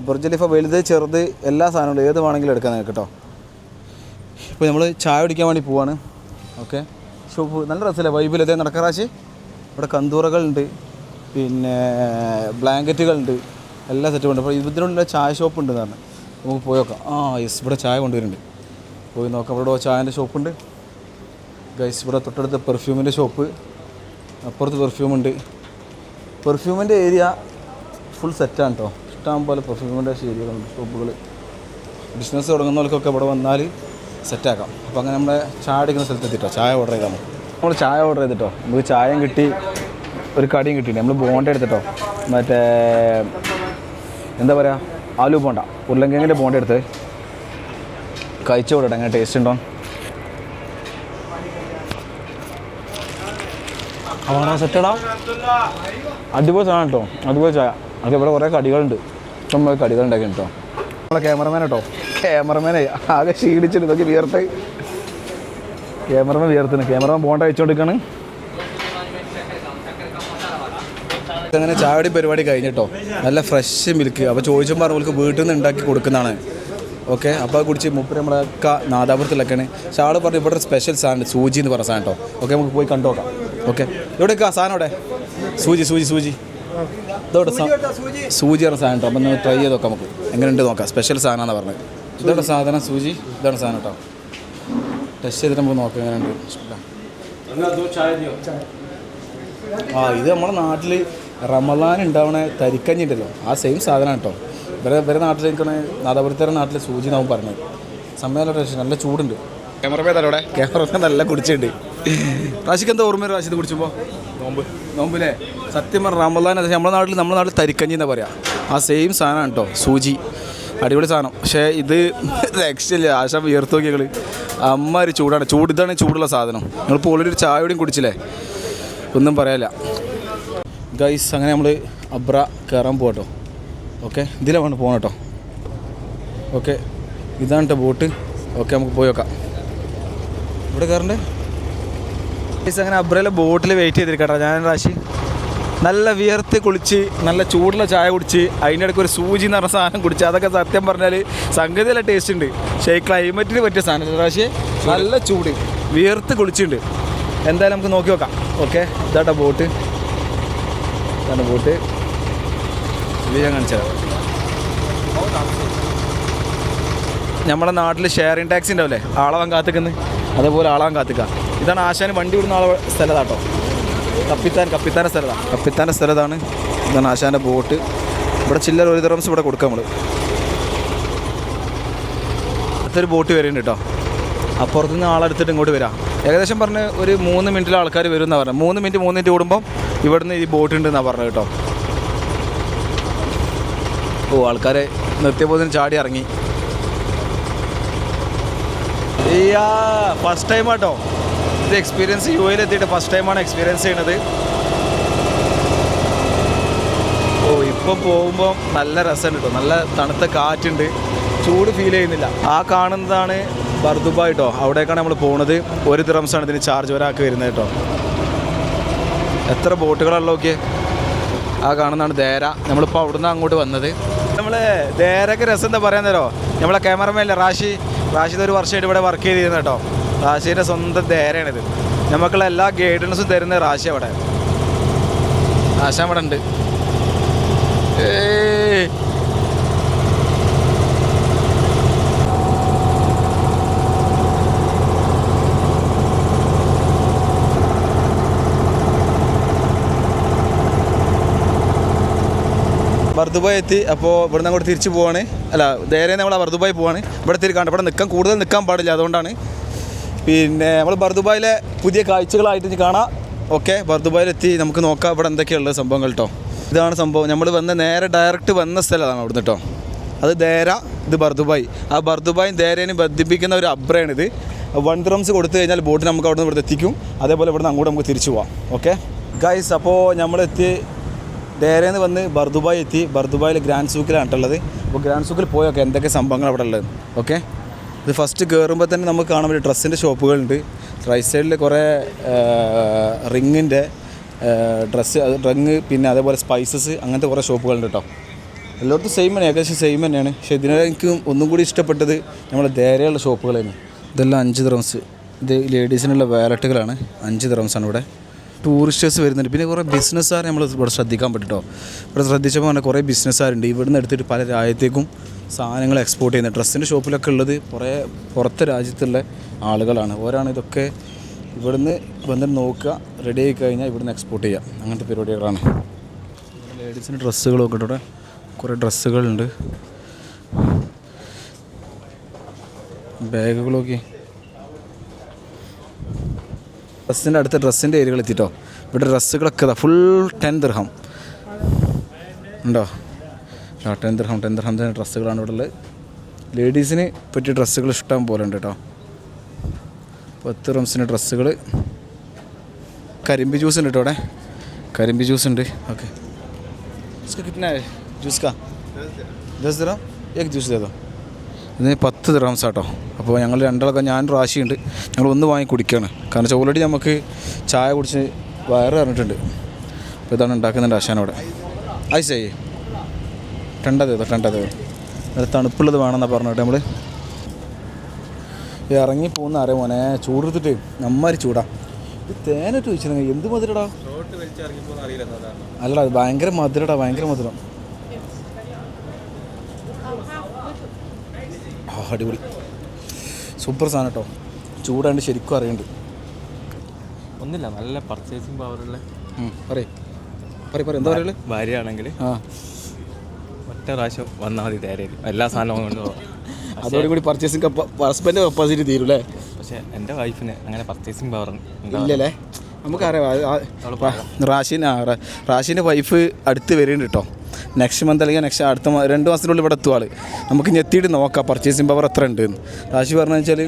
ബുർജ് ഖലീഫ വലുത് ചെറുത് എല്ലാ സാധനങ്ങളും ഏത് വേണമെങ്കിലും എടുക്കാൻ കേട്ടോ. ഇപ്പോൾ നമ്മൾ ചായ കുടിക്കാൻ വേണ്ടി പോവാണ്. ഓക്കെ, ഷോപ്പ് നല്ല രസമല്ലേ, വൈബിൽ ഇതേ നടക്കാറാശി. ഇവിടെ കന്തൂറകളുണ്ട്, പിന്നെ ബ്ലാങ്കറ്റുകളുണ്ട്, എല്ലാ സെറ്റും ഉണ്ട്. അപ്പോൾ ഇതിനുള്ള ചായ ഷോപ്പ് ഉണ്ട് എന്നാണ്. നമുക്ക് പോയി നോക്കാം. യെസ്, ഇവിടെ ചായ കൊണ്ടുവരുന്നുണ്ട്. പോയി നോക്കാം. ഇവിടെ ചായൻ്റെ ഷോപ്പുണ്ട് ഗൈസ്. ഇവിടെ തൊട്ടടുത്ത് പെർഫ്യൂമിൻ്റെ ഷോപ്പ്, അപ്പുറത്ത് പെർഫ്യൂമുണ്ട്. പെർഫ്യൂമിൻ്റെ ഏരിയ ഫുൾ സെറ്റാണ് കേട്ടോ. ഇഷ്ടം പോലെ പെർഫ്യൂമിൻ്റെ ഏരിയകളുണ്ട്, ഷോപ്പുകൾ. ബിസിനസ് തുടങ്ങുന്നവർക്കൊക്കെ ഇവിടെ വന്നാൽ സെറ്റാക്കാം. അപ്പോൾ അങ്ങനെ നമ്മുടെ ചായ അടിക്കുന്ന സ്ഥലത്തെത്തിട്ടോ ചായ ഓർഡർ ചെയ്താൽ മതി. നമ്മൾ ചായ ഓർഡർ ചെയ്തിട്ടോ, നമുക്ക് ചായയും കിട്ടി, ഒരു കടിയും കിട്ടിയിട്ട് നമ്മൾ ബോണ്ട എടുത്തിട്ടോ. മറ്റേ എന്താ പറയുക, ആലു ബോണ്ട, ഉരുളങ്കിഴങ്ങിൻ്റെ ബോണ്ട എടുത്ത് കഴിച്ചു വിടട്ടെ, അങ്ങനെ ടേസ്റ്റ് ഉണ്ടോ. അവണ സെറ്റടാ, അടിപൊളി സാധനം കേട്ടോ, അടിപൊളി ചായ. നമുക്ക് ഇവിടെ കുറേ കടികളുണ്ട്, ഇഷ്ടം പോലെ കടികളുണ്ടാക്കി കേട്ടോ. നമ്മളെ ക്യാമറമാൻ കേട്ടോ, ക്യാമറമാനെ ആകെ ക്ഷീണിച്ചിട്ട് ഇതൊക്കെ വിയർത്ത്, ക്യാമറമാൻ ബോണ്ട വെച്ചുകൊണ്ടിരിക്കുകയാണ്. അങ്ങനെ ചായയുടെ പരിപാടി കഴിഞ്ഞിട്ടോ. നല്ല ഫ്രഷ് മിൽക്ക്. അപ്പോൾ ചോദിച്ചും പറഞ്ഞവർക്ക് വീട്ടിൽ നിന്ന് ഉണ്ടാക്കി കൊടുക്കുന്നതാണ്. ഓക്കെ, അപ്പോൾ അത് കുടിച്ച് മൂപ്പര് നമ്മളൊക്കെ നാദാപുരത്തിലൊക്കെയാണ്. പക്ഷേ ആൾ പറഞ്ഞു ഇവിടെ ഒരു സ്പെഷ്യൽ സാധനം സൂചി എന്ന് പറഞ്ഞ സാധനം കേട്ടോ. ഓക്കെ, നമുക്ക് പോയി കണ്ടു നോക്കാം. ഓക്കെ, എവിടെയൊക്കെ സാധനം ഇവിടെ സൂചി ഇതോടെ സൂചി പറഞ്ഞ സാധനം കേട്ടോ. അപ്പം ഒന്ന് ട്രൈ ചെയ്ത് നോക്കാം, നമുക്ക് എങ്ങനെയുണ്ട് നോക്കാം. സ്പെഷ്യൽ സാധനമാണെന്ന് പറഞ്ഞത്. ഇതോടെ സാധനം സൂചി, ഇതാണ് സാധനം കേട്ടോ. ടെസ്റ്റ് ചെയ്തിട്ട് നമുക്ക് നോക്കാം എങ്ങനെയുണ്ട്. ഇത് നമ്മുടെ നാട്ടിൽ റമദാൻ ഉണ്ടാവണ തരിക്കഞ്ഞി ഉണ്ടല്ലോ, ആ സെയിം സാധനം കേട്ടോ. വേറെ നാട്ടിൽ നിൽക്കണ നാദാപുരത്തെ നാട്ടിലെ സൂചി നാവും പറഞ്ഞത്. സമയം ടേസ്റ്റ്, നല്ല ചൂടുണ്ട്. ക്യാമറമാൻ നല്ല കുടിച്ചിട്ടുണ്ട്. റാഷിക്ക് എന്താ ഓർമ്മ? റാഷിത് കുടിച്ചുമ്പോൾ നോമ്പില്ലേ? സത്യം പറഞ്ഞ റമദാൻ നമ്മുടെ നാട്ടിൽ തരിക്കഞ്ഞി എന്താ പറയുക, ആ സെയിം സാധനമാണ് കേട്ടോ സൂചി. അടിപൊളി സാധനം. പക്ഷേ ഇത് രക്ഷയില്ല, ആശ വിയർത്ത് നോക്കിയങ്ങൾ അമ്മ ഒരു ചൂടാണ്. ഇതാണ് ചൂടുള്ള സാധനം. നിങ്ങളിപ്പോൾ ഓൾറെഡി ഒരു ചായ കൂടിയും കുടിച്ചില്ലേ, ഒന്നും പറയാനില്ല ഗൈസ്. അങ്ങനെ നമ്മൾ അബ്ര കയറാൻ പോകട്ടോ. ഓക്കെ, ഇതിലാണ് പോകണം കേട്ടോ. ഓക്കെ, ഇതാണ് കേട്ടോ ബോട്ട്. ഓക്കെ, നമുക്ക് പോയി നോക്കാം. ഇവിടെ കയറണ്ടേ ഗൈസ്. അങ്ങനെ അബ്രയിലെ ബോട്ടിൽ വെയിറ്റ് ചെയ്തിരിക്കട്ടോ ഞാൻ. റാശി നല്ല വിയർത്ത് കുളിച്ച് നല്ല ചൂടുള്ള ചായ കുടിച്ച് അതിൻ്റെ ഇടയ്ക്ക് ഒരു സൂചി എന്ന് പറഞ്ഞ സാധനം കുടിച്ച്, അതൊക്കെ സത്യം പറഞ്ഞാൽ സംഗതി നല്ല ടേസ്റ്റ് ഉണ്ട്. പക്ഷേ ഈ ക്ലൈമറ്റിന് പറ്റിയ സാധനം റാശി. നല്ല ചൂട്, വിയർത്ത് കുളിച്ചിട്ടുണ്ട്. എന്തായാലും നമുക്ക് നോക്കി നോക്കാം. ഓക്കെ, ഇതാട്ടോ ബോട്ട്. ഇത് ഞാൻ കാണിച്ചു തരാം. നമ്മുടെ നാട്ടിൽ ഷെയറിങ് ടാക്സി ഉണ്ടാവില്ലേ, ആളവാൻ കാത്തിക്കുന്നത്, അതേപോലെ ആളാൻ കാത്തിക്കുക. ഇതാണ് ആശാന് വണ്ടി വിടുന്ന ആളെ സ്ഥലത്താട്ടോ. കപ്പിത്താൻ്റെ സ്ഥലത്താണ്. ഇതാണ് ആശാൻ്റെ ബോട്ട്. ഇവിടെ ചില്ലർ 1 ദിർഹംസ് ഇവിടെ കൊടുക്കാം നമ്മൾ. അടുത്തൊരു ബോട്ട് വരുന്നുണ്ട് കേട്ടോ. അപ്പുറത്തുനിന്ന് ആളെടുത്തിട്ട് ഇങ്ങോട്ട് വരാം. ഏകദേശം പറഞ്ഞ് ഒരു 3 മിനിറ്റിൽ ആൾക്കാർ വരും എന്നാണ് പറഞ്ഞത്. 3 മിനിറ്റ് കൂടുമ്പം ഇവിടുന്ന് ഈ ബോട്ട് ഉണ്ടെന്നാണ് പറഞ്ഞത് കേട്ടോ. ആൾക്കാരെ നിർത്തിയപ്പോൾ ചാടി ഇറങ്ങി. ഫസ്റ്റ് ടൈം ആട്ടോ ഇത് എക്സ്പീരിയൻസ്. യു എയിലെത്തിയിട്ട് ഫസ്റ്റ് ടൈമാണ് എക്സ്പീരിയൻസ് ചെയ്യണത്. ഇപ്പം പോകുമ്പോൾ നല്ല രസമുണ്ട് കേട്ടോ. നല്ല തണുത്ത കാറ്റുണ്ട്, ചൂട് ഫീൽ ചെയ്യുന്നില്ല. ആ കാണുന്നതാണ് ബർദുബായ് കേട്ടോ. അവിടേക്കാണ് നമ്മൾ പോകുന്നത്. 1 ദിർഹംസാണ് ഇതിന് ചാർജ് ഒരാൾക്ക് വരുന്നത് കേട്ടോ. എത്ര ബോട്ടുകളുള്ള നോക്കിയേ. ആ കാണുന്നതാണ് ദേര. നമ്മളിപ്പോൾ അവിടുന്ന് അങ്ങോട്ട് വന്നത്. നമ്മൾ ദേരക്ക് രസം എന്താ പറയാൻ തരോ, നമ്മളെ ക്യാമറമാനല്ലേ റാഷിദ് ഒരു വർഷമായിട്ട് ഇവിടെ വർക്ക് ചെയ്തിരുന്നു കേട്ടോ. റാഷിയുടെ സ്വന്തം ദേരയാണിത്. നമുക്കുള്ള എല്ലാ ഗൈഡൻസും തരുന്ന റാഷി അവിടെ. ആശ അവിടെ ഉണ്ട്. ബർദുബായ് എത്തി. അപ്പോൾ ഇവിടെ നിന്ന് അങ്ങോട്ട് തിരിച്ച് പോവാണ്. അല്ല, നേരെ നമ്മൾ ബർദുബായ് പോവാണ്. ഇവിടെ തിരിക്കാണ്ട് ഇവിടെ കൂടുതൽ നിൽക്കാൻ പാടില്ല, അതുകൊണ്ടാണ്. പിന്നെ നമ്മൾ ബർദുബായിലെ പുതിയ കാഴ്ചകളായിട്ട് കാണാം. ഓക്കെ, ബർദുബായിലെത്തി. നമുക്ക് നോക്കാം ഇവിടെ എന്തൊക്കെയുള്ളത് സംഭവങ്ങൾ കേട്ടോ. ഇതാണ് സംഭവം. നമ്മൾ നേരെ ഡയറക്റ്റ് വന്ന സ്ഥലമാണ് അവിടുന്ന് കേട്ടോ. അത് ദേര, ഇത് ബർദുബായ്. ആ ബർദുബായും ദേരേനെയും ബന്ധിപ്പിക്കുന്ന ഒരു അബ്രയാണിത്. 1 ദിർഹംസ് കൊടുത്തു കഴിഞ്ഞാൽ ബോട്ട് നമുക്ക് അവിടെ നിന്ന് ഇവിടെ എത്തിക്കും. അതേപോലെ ഇവിടെ നിന്ന് അങ്ങോട്ട് നമുക്ക് തിരിച്ചു പോവാം. ഓക്കെ ഗൈസ്, അപ്പോൾ നമ്മളെത്തി ദേരേന്ന് വന്ന് ബർദുബായ് എത്തി. ബർദുബായിൽ ഗ്രാൻഡ് സൂക്കിലാണ് ഉള്ളത്. അപ്പോൾ ഗ്രാൻഡ് സൂക്കിൽ പോയൊക്കെ എന്തൊക്കെ സംഭവങ്ങൾ അവിടെ ഉള്ളത്. ഓക്കെ, ഇത് ഫസ്റ്റ് കയറുമ്പോൾ തന്നെ നമുക്ക് കാണാൻ പറ്റും ഡ്രസ്സിൻ്റെ ഷോപ്പുകളുണ്ട്. റൈറ്റ് സൈഡിൽ കുറേ റിങ്ങിൻ്റെ റിങ്, പിന്നെ അതേപോലെ സ്പൈസസ്, അങ്ങനത്തെ കുറേ ഷോപ്പുകളുണ്ട് കേട്ടോ. എല്ലായിടത്തും സെയിം തന്നെ, ഏകദേശം സെയിം തന്നെയാണ്. പക്ഷേ ഇതിനെനിക്ക് ഒന്നും കൂടി ഇഷ്ടപ്പെട്ടത് നമ്മുടെ ദേരയുള്ള ഷോപ്പുകളാണ്. ഇതെല്ലാം 5 ദിർഹംസ്. ഇത് ലേഡീസിനുള്ള വാലറ്റുകളാണ്. 5 ദിർഹംസാണ് ഇവിടെ. ടൂറിസ്റ്റേഴ്സ് വരുന്നുണ്ട്. പിന്നെ കുറേ ബിസിനസ്സുകാർ നമ്മൾ ഇവിടെ ശ്രദ്ധിക്കാൻ പറ്റും കേട്ടോ. ഇവിടെ ശ്രദ്ധിച്ചപ്പോൾ പറഞ്ഞാൽ കുറേ ബിസിനസ്സുകാരുണ്ട്. ഇവിടുന്ന് എടുത്തിട്ട് പല രാജ്യത്തേക്കും സാധനങ്ങൾ എക്സ്പോർട്ട് ചെയ്യുന്നത്. ഡ്രസ്സിൻ്റെ ഷോപ്പിലൊക്കെ ഉള്ളത് കുറേ പുറത്തെ രാജ്യത്തുള്ള ആളുകളാണ്. ഓരാണ് ഇതൊക്കെ ഇവിടുന്ന് വന്നിട്ട് നോക്കുക, റെഡി ആയി കഴിഞ്ഞാൽ ഇവിടുന്ന് എക്സ്പോർട്ട് ചെയ്യുക. അങ്ങനത്തെ പരിപാടികളാണ്. ലേഡീസിൻ്റെ ഡ്രസ്സുകളൊക്കെ ഇവിടെ കുറേ ഡ്രസ്സുകളുണ്ട്, ബാഗുകളൊക്കെ. ഡ്രസ്സിൻ്റെ അടുത്ത ഡ്രസ്സിൻ്റെ ഏരിയകൾ എത്തിയിട്ടോ. ഇവിടെ ഡ്രസ്സുകളൊക്കെ ഫുൾ 10 ദിർഹം ഉണ്ടോ. 10 ദിർഹംസിൻ്റെ ഡ്രസ്സുകളാണ് ഇവിടെ ഉള്ളത്. ലേഡീസിന് പറ്റിയ ഡ്രസ്സുകൾ ഇഷ്ടം പോലെ ഉണ്ട് കേട്ടോ. 10 ദിർഹംസിൻ്റെ ഡ്രസ്സുകൾ. കരിമ്പി ജ്യൂസ് ഉണ്ട് കേട്ടോ ഇവിടെ. കരിമ്പി ജ്യൂസ് ഉണ്ട്. ഓക്കെ, കിട്ടുന്ന ജ്യൂസ് 10 ദിർഹം ഏക് ജ്യൂസ് ചെയ്തോ. ഇതിന് 10 ദിർഹംസ് കേട്ടോ. അപ്പോൾ ഞങ്ങൾ രണ്ടാളൊക്കെ, ഞാൻ റാശിയുണ്ട്, ഞങ്ങൾ ഒന്ന് വാങ്ങി കുടിക്കുകയാണ്. കാരണം ഓൾറെഡി നമുക്ക് ചായ കുടിച്ച് വയറ് പറഞ്ഞിട്ടുണ്ട്. അപ്പോൾ ഇതാണ് ഉണ്ടാക്കുന്നുണ്ട് ആശാനോടെ. ഐസേ ടണ്ടതോ നല്ല തണുപ്പുള്ളത് വേണമെന്നാണ് പറഞ്ഞിട്ട് നമ്മൾ ഇറങ്ങി പോകുന്ന അറിയാം മോനെ. ചൂടെടുത്തിട്ട് നമ്മാരി ചൂടാ. ഇത് തേനിട്ട് വെച്ചിരുന്നെങ്കിൽ എന്ത് മധുരടാ. അല്ലടാ, ഭയങ്കര മധുരടാ, ഭയങ്കര മധുരം. അടിപൊളി സൂപ്പർ സാധനം കേട്ടോ. ചൂടാണ്ട് ശരിക്കും അറിയുന്നുണ്ട്. ഒന്നുമില്ല, നല്ല പർച്ചേസിങ് പവറുള്ള. പറയും എന്താ പറയുക. ഭാര്യയാണെങ്കിൽ ഒറ്റ പ്രാവശ്യം വന്നാൽ മതി തേരയിൽ എല്ലാ സാധനവും കൊണ്ടുപോകാം. അതോടുകൂടി പർച്ചേസിങ് ഹസ്ബൻഡ് കപ്പാസിറ്റി തീരും അല്ലേ. പക്ഷേ എൻ്റെ വൈഫിന് അങ്ങനെ പർച്ചേസിങ് പവർ ഇല്ലല്ലേ. നമുക്കറിയാം റാഷിൻ്റെ വൈഫ് അടുത്ത് വരുന്നുണ്ട് കേട്ടോ. നെക്സ്റ്റ് മന്ത് അല്ലെങ്കിൽ അടുത്ത 2 മാസത്തിനുള്ളിൽ ഇവിടെ എത്തും ആൾ. നമുക്ക് ഞെത്തിയിട്ട് നോക്കാം പർച്ചേസിങ് പവർ എത്ര ഉണ്ട് എന്ന്. റാഷി പറഞ്ഞു വെച്ചാൽ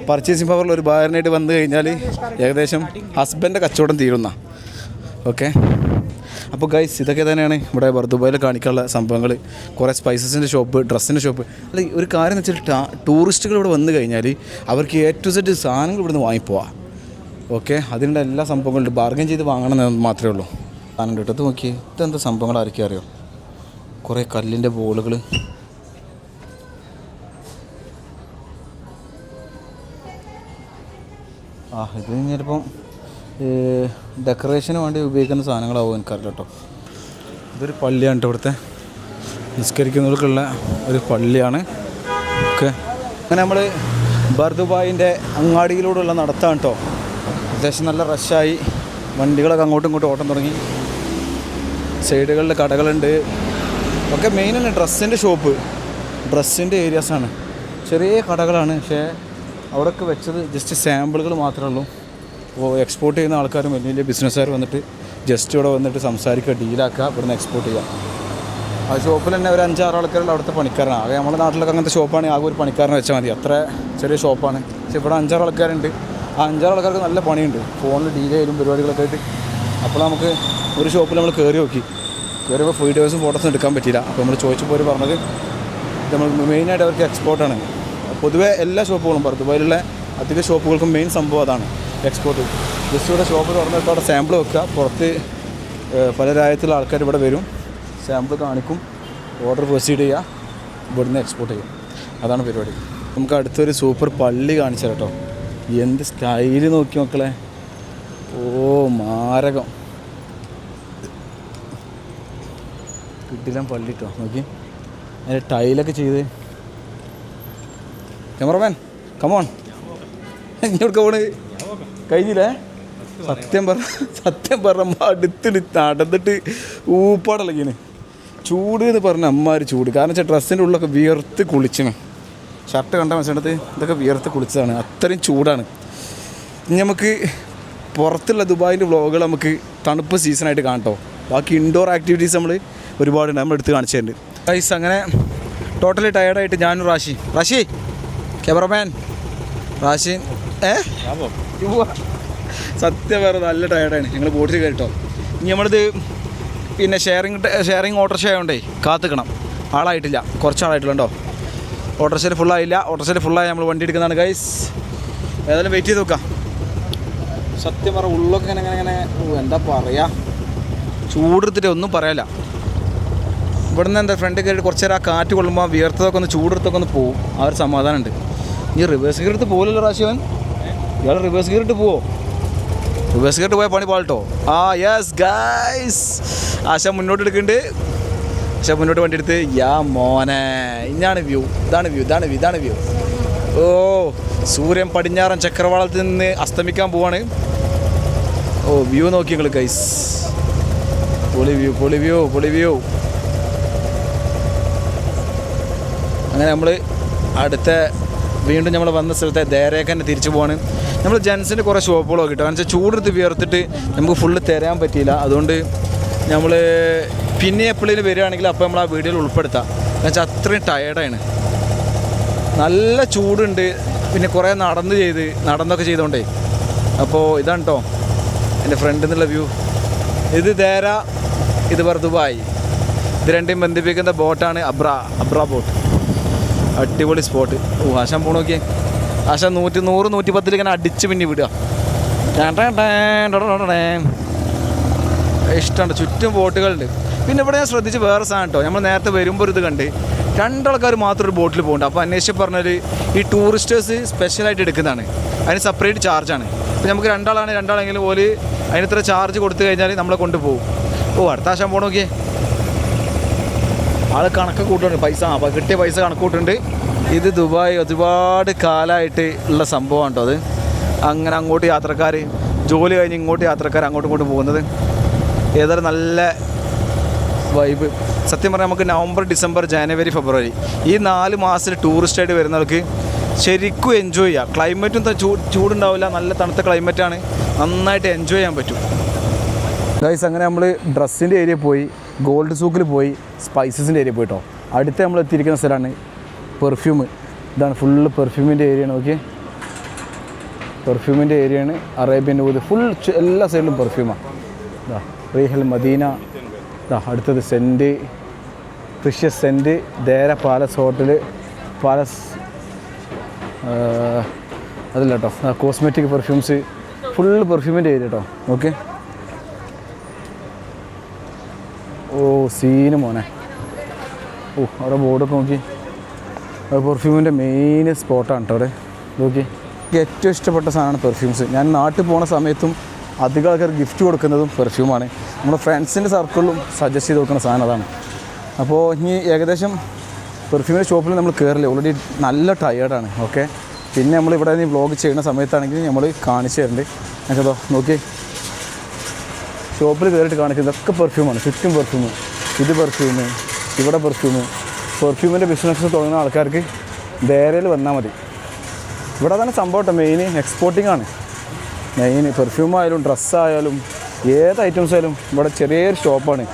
പർച്ചേസിങ് പവറിൽ ഒരു ഭാര്യനായിട്ട് വന്നു കഴിഞ്ഞാൽ ഏകദേശം ഹസ്ബൻഡിൻ്റെ കച്ചവടം തീരുന്ന. ഓക്കെ, അപ്പോൾ ഗൈസ് ഇതൊക്കെ തന്നെയാണ് ഇവിടെ ബർദുബായിൽ കാണിക്കാനുള്ള സംഭവങ്ങൾ. കുറേ സ്പൈസസിൻ്റെ ഷോപ്പ്, ഡ്രസ്സിൻ്റെ ഷോപ്പ്. അല്ല, ഒരു കാര്യം എന്ന് വെച്ചാൽ ടൂറിസ്റ്റുകൾ ഇവിടെ വന്നു കഴിഞ്ഞാൽ അവർക്ക് A to Z സാധനങ്ങൾ ഇവിടുന്ന് വാങ്ങിപ്പോവാം. ഓക്കെ, അതിനുള്ള എല്ലാ സംഭവങ്ങളുണ്ട്. ബാർഗൻ ചെയ്ത് വാങ്ങണം മാത്രമേ ഉള്ളൂ. സാധനം കിട്ടും. ഇത് നോക്കി, ഇതെന്താ സംഭവങ്ങൾ ആർക്കും അറിയോ. കുറേ കല്ലിൻ്റെ ബോളുകൾ. ഇത് ചിലപ്പം ഡെക്കറേഷന് വേണ്ടി ഉപയോഗിക്കുന്ന സാധനങ്ങളാവും, എനിക്കറിയില്ല കേട്ടോ. ഇതൊരു പള്ളിയാണ് കേട്ടോ. ഇവിടുത്തെ നിസ്കരിക്കുന്നവർക്കുള്ള ഒരു പള്ളിയാണ്. ഓക്കെ, അങ്ങനെ നമ്മൾ ബർദുബായിൻ്റെ അങ്ങാടിയിലൂടെയുള്ള നടത്താണ് കേട്ടോ. അത്യാവശ്യം നല്ല റഷായി. വണ്ടികളൊക്കെ അങ്ങോട്ടും ഇങ്ങോട്ടും ഓട്ടം തുടങ്ങി. സൈഡുകളിൽ കടകളുണ്ട്. ഒക്കെ മെയിനാണ് ഡ്രസ്സിൻ്റെ ഷോപ്പ്, ഡ്രസ്സിൻ്റെ ഏരിയാസാണ്. ചെറിയ കടകളാണ്, പക്ഷേ അവിടെയൊക്കെ വെച്ചത് ജസ്റ്റ് സാമ്പിളുകൾ മാത്രമേ ഉള്ളൂ. അപ്പോൾ എക്സ്പോർട്ട് ചെയ്യുന്ന ആൾക്കാരും വലിയ വലിയ ബിസിനസ്സുകാർ വന്നിട്ട് ജസ്റ്റ് ഇവിടെ വന്നിട്ട് സംസാരിക്കുക, ഡീലാക്കുക, ഇവിടുന്ന് എക്സ്പോർട്ട് ചെയ്യുക. ആ ഷോപ്പിൽ തന്നെ ഒരു 5-6 ആൾക്കാരുള്ള അവിടുത്തെ പണിക്കാരനാണ്. ആകെ നമ്മുടെ നാട്ടിലൊക്കെ അങ്ങനത്തെ ഷോപ്പാണെങ്കിൽ ആകെ ഒരു പണിക്കാരനെ വെച്ചാൽ മതി, അത്ര ചെറിയ ഷോപ്പാണ്. പക്ഷേ ഇവിടെ 5-6 ആൾക്കാരുണ്ട്. ആ 5-6 ആൾക്കാർക്ക് നല്ല പണിയുണ്ട്, ഫോണിൽ ഡീൽ ചെയ്യലും പരിപാടികളൊക്കെ ആയിട്ട്. അപ്പോൾ നമുക്ക് ഒരു ഷോപ്പിൽ നമ്മൾ കയറി നോക്കി. കയറിയപ്പോൾ വീഡിയോസും ഫോട്ടോസും എടുക്കാൻ പറ്റിയില്ല. അപ്പോൾ നമ്മൾ ചോദിച്ചപ്പോൾ അവർ പറഞ്ഞത് നമ്മൾ മെയിനായിട്ട് അവർക്ക് എക്സ്പോർട്ടാണ്. പൊതുവേ എല്ലാ ഷോപ്പുകളും ദുബായിലുള്ള അധിക ഷോപ്പുകൾക്കും മെയിൻ സംഭവം അതാണ്. എക്സ്പോർട്ട്. ജസ്റ്റ് ഇവിടെ ഷോപ്പ് തുറന്നിട്ട് അവിടെ സാമ്പിൾ വെക്കുക. പുറത്ത് പല രാജ്യത്തുള്ള ആൾക്കാർ ഇവിടെ വരും, സാമ്പിൾ കാണിക്കും, ഓർഡർ പ്രൊസീഡ് ചെയ്യുക, ഇവിടുന്ന് എക്സ്പോർട്ട് ചെയ്യും. അതാണ് പരിപാടി. നമുക്ക് അടുത്തൊരു സൂപ്പർ പള്ളി കാണിച്ചു കേട്ടോ. എന്ത് സ്റ്റൈല് നോക്കി മക്കളെ, ഓ മാരകം, കിട്ടില്ല പള്ളി കേട്ടോ. നോക്കി അതിൻ്റെ ടൈലൊക്കെ ചെയ്ത്. ക്യാമറമാൻ കമോൺ, ഇങ്ങോട്ട് പോണ് കഴിഞ്ഞില്ലേ? സത്യം പറഞ്ഞ അടുത്തിട്ട് നടന്നിട്ട് ഊപ്പാടളക്കിന്. ചൂട് എന്ന് പറഞ്ഞ അമ്മാര് ചൂട്. കാരണം വെച്ചാൽ ഡ്രസ്സിൻ്റെ ഉള്ളൊക്കെ വിയർത്ത് കുളിച്ചിന്. ഷർട്ട് കണ്ട മനസ്സിലത് ഇതൊക്കെ വിയർത്ത് കുളിച്ചതാണ്, അത്രയും ചൂടാണ്. ഇനി നമുക്ക് പുറത്തുള്ള ദുബായിൻ്റെ വ്ളോഗുകൾ നമുക്ക് തണുപ്പ് സീസണായിട്ട് കാണട്ടോ. ബാക്കി ഇൻഡോർ ആക്ടിവിറ്റീസ് നമ്മൾ ഒരുപാടുണ്ട്, നമ്മൾ എടുത്ത് കാണിച്ചിട്ടുണ്ട് ഗൈസ്. അങ്ങനെ ടോട്ടലി ടയേർഡായിട്ട് ഞാനും റാഷി ക്യാമറമാൻ റാഷി സത്യം വേറെ നല്ല ടയേർഡാണ്. ഞങ്ങൾ ബോട്ടിൽ കയറിട്ടോ. ഇനി നമ്മളിത് പിന്നെ ഷെയറിങ് ഓട്ടോറിക്ഷ ആയതുകൊണ്ടേ കാത്തുക്കണം. ആളായിട്ടില്ല, കുറച്ചാളായിട്ടുള്ള കേട്ടോ. ഓട്ടോറിക്ഷയിൽ ഫുള്ളായില്ല. ഓട്ടോറിക്ഷയിൽ ഫുള്ളായി നമ്മൾ വണ്ടി എടുക്കുന്നതാണ് ഗൈസ്. ഏതായാലും വെയിറ്റ് ചെയ്ത് നോക്കാം. സത്യം പറഞ്ഞ ഉള്ളൊക്കെ ഇങ്ങനെ എന്താ പറയുക, ചൂടെടുത്തിട്ട് ഒന്നും പറയാല്ല. ഇവിടുന്ന് എന്താ ഫ്രണ്ട് കയറി കുറച്ച് നേരം ആ കാറ്റ് കൊള്ളുമ്പോൾ വിയർത്തതൊക്കെ ഒന്ന് ചൂടെടുത്തൊക്കെ ഒന്ന് പോവും. ആ ഒരു സമാധാനമുണ്ട്. ഇനി റിവേഴ്സ് ഗിയർ എടുത്ത് പോകില്ലല്ലോ റാശിവൻ, ഇയാൾ റിവേഴ്സ് ഗിയർ ഇട്ട് പോവോ? റിവേഴ്സ് ഗിയർ ഇട്ട് പോയാൽ പണി പാൾട്ടോ. ആ യെസ് ഗൈസ്, ആശ മുന്നോട്ട് എടുക്കുന്നുണ്ട്. ആശ മുന്നോട്ട് വണ്ടി എടുത്ത് യാ മോനെ, ഇതാണ് വ്യൂ, ഇതാണ് വ്യൂ. ഓ സൂര്യൻ പടിഞ്ഞാറൻ ചക്രവാളത്തിൽ നിന്ന് അസ്തമിക്കാൻ പോവാണ്. ഓ വ്യൂ നോക്കി നിങ്ങൾ ഗൈസ്, പൊളി വ്യൂ. അങ്ങനെ നമ്മൾ അടുത്ത വീണ്ടും നമ്മൾ വന്ന സ്ഥലത്തെ ദേരേക്ക് തന്നെ തിരിച്ചു പോവാണ്. നമ്മൾ ജെൻസിൻ്റെ കുറേ ഷോപ്പുകളൊക്കെ കിട്ടും. കാരണം വെച്ചാൽ ചൂടെടുത്ത് വിയർത്തിട്ട് നമുക്ക് ഫുള്ള് തരാൻ പറ്റിയില്ല. അതുകൊണ്ട് നമ്മൾ പിന്നെ എപ്പോഴേലും വരികയാണെങ്കിൽ അപ്പോൾ നമ്മൾ ആ വീഡിയോയിൽ ഉൾപ്പെടുത്താം. എന്ന് വെച്ചാൽ അത്രയും ടയേർഡാണ്, നല്ല ചൂടുണ്ട്. പിന്നെ കുറേ നടന്നൊക്കെ ചെയ്തോണ്ടേ. അപ്പോൾ ഇതാണ് കേട്ടോ എൻ്റെ ഫ്രണ്ടിൽ നിന്നുള്ള വ്യൂ. ഇത് ദേര, ഇത് ദുബായ്. ഇത് രണ്ടും ബന്ധിപ്പിക്കുന്ന ബോട്ടാണ് അബ്ര ബോട്ട്. അടിപൊളി സ്പോട്ട്. ഓ ആശാൻ പോണ നോക്കിയേ, ആശാൻ 100-110 ഇങ്ങനെ അടിച്ച് പിന്നെ വിടുക. ഇഷ്ടമുണ്ട്. ചുറ്റും ബോട്ടുകളുണ്ട്. പിന്നെ ഇവിടെ ഞാൻ ശ്രദ്ധിച്ച് വേറെ സാധനം കേട്ടോ, നമ്മൾ നേരത്തെ വരുമ്പോൾ ഒരു ഇത് കണ്ട് 2 ആൾക്കാർ മാത്രം ഒരു ബോട്ടിൽ പോകുന്നുണ്ട്. അപ്പോൾ അന്വേഷിച്ച് പറഞ്ഞാൽ ഈ ടൂറിസ്റ്റേഴ്സ് സ്പെഷ്യലായിട്ട് എടുക്കുന്നതാണ്, അതിന് സെപ്പറേറ്റ് ചാർജാണ്. ഇപ്പോൾ നമുക്ക് രണ്ടാളെങ്കിലും ഓല് അതിനിത്ര ചാർജ് കൊടുത്തു കഴിഞ്ഞാൽ നമ്മളെ കൊണ്ടുപോകും. ഓ അടുത്ത ആശാൻ പോകണം നോക്കിയേ, ആൾ കണക്ക് കൂട്ടുന്നുണ്ട്, കിട്ടിയ പൈസ കണക്ക് കൂട്ടുന്നുണ്ട്. ഇത് ദുബായ് ഒരുപാട് കാലമായിട്ട് ഉള്ള സംഭവമാണ് കേട്ടോ. അത് അങ്ങനെ അങ്ങോട്ട് യാത്രക്കാർ ജോലി കഴിഞ്ഞ് യാത്രക്കാർ അങ്ങോട്ടും ഇങ്ങോട്ടും പോകുന്നത്. ഏതായാലും നല്ല വൈബ്. സത്യം പറഞ്ഞാൽ നമുക്ക് നവംബർ, ഡിസംബർ, ജനുവരി, ഫെബ്രുവരി ഈ 4 മാസത്തിൽ ടൂറിസ്റ്റായിട്ട് വരുന്നവർക്ക് ശരിക്കും എൻജോയ് ചെയ്യാം. ക്ലൈമറ്റും ചൂടുണ്ടാവില്ല, നല്ല തണുത്ത ക്ലൈമറ്റാണ്, നന്നായിട്ട് എൻജോയ് ചെയ്യാൻ പറ്റും ഗൈസ്. അങ്ങനെ നമ്മൾ ഡ്രസ്സിൻ്റെ ഏരിയ പോയി, ഗോൾഡ് സൂക്കിൽ പോയി, സ്പൈസസിൻ്റെ ഏരിയ പോയിട്ടോ. അടുത്ത് നമ്മൾ എത്തിയിരിക്കുന്ന സ്ഥലമാണ് പെർഫ്യൂം. ഇതാണ് ഫുള്ള് പെർഫ്യൂമിൻ്റെ ഏരിയയാണ്. നോക്കി, പെർഫ്യൂമിൻ്റെ ഏരിയയാണ്. അറേബ്യൻ ഊദ് ഫുൾ എല്ലാ സൈഡിലും പെർഫ്യൂമാണ്. ഇതാ റീഹൽ മദീന. ഇതാ അടുത്തത് സെൻറ്റ്, പ്രിഷ്യസ് സെൻറ്റ്, ദേര പാലസ് ഹോട്ടൽ, പാലസ് അതല്ല കേട്ടോ, കോസ്മെറ്റിക് പെർഫ്യൂംസ്, ഫുള്ള് പെർഫ്യൂമിൻ്റെ ഏരിയ കേട്ടോ. ഓക്കെ, ഓ സീന് മോനെ. ഓ അവിടെ ബോർഡൊക്കെ നോക്കി, പെർഫ്യൂമിൻ്റെ മെയിൻ സ്പോട്ടാണ് കേട്ടോ അവിടെ. നോക്കി, എനിക്ക് ഏറ്റവും ഇഷ്ടപ്പെട്ട സാധനമാണ് പെർഫ്യൂംസ്. ഞാൻ നാട്ടിൽ പോകുന്ന സമയത്തും അധികം ആൾക്കാർ ഗിഫ്റ്റ് കൊടുക്കുന്നതും പെർഫ്യൂമാണ്. നമ്മുടെ ഫ്രണ്ട്സിൻ്റെ സർക്കിളിലും സജസ്റ്റ് ചെയ്ത് കൊടുക്കുന്ന സാധനം അതാണ്. അപ്പോൾ ഇനി ഏകദേശം പെർഫ്യൂമിൻ്റെ ഷോപ്പിൽ നമ്മൾ കയറില്ല, ഓൾറെഡി നല്ല ടയേർഡാണ്. ഓക്കെ, പിന്നെ നമ്മളിവിടെ നിന്ന് വ്ളോഗ് ചെയ്യുന്ന സമയത്താണെങ്കിൽ നമ്മൾ കാണിച്ചു തരുന്നുണ്ട്. എനിക്കതോ നോക്കി, ഷോപ്പിൽ കയറിയിട്ട് കാണിക്കുന്നതൊക്കെ പെർഫ്യൂമാണ്. ചുറ്റും പെർഫ്യൂം, ഇത് പെർഫ്യൂം, ഇവിടെ പെർഫ്യൂമിൻ്റെ ബിസിനസ് തുടങ്ങുന്ന ആൾക്കാർക്ക് ദേരയിൽ വന്നാൽ മതി. ഇവിടെ തന്നെ സംഭവം കേട്ടോ, മെയിൻ എക്സ്പോർട്ടിംഗ് ആണ് മെയിൻ. പെർഫ്യൂമായാലും ഡ്രസ്സായാലും ഏത് ഐറ്റംസ് ആയാലും ഇവിടെ ചെറിയൊരു ഷോപ്പാണ്.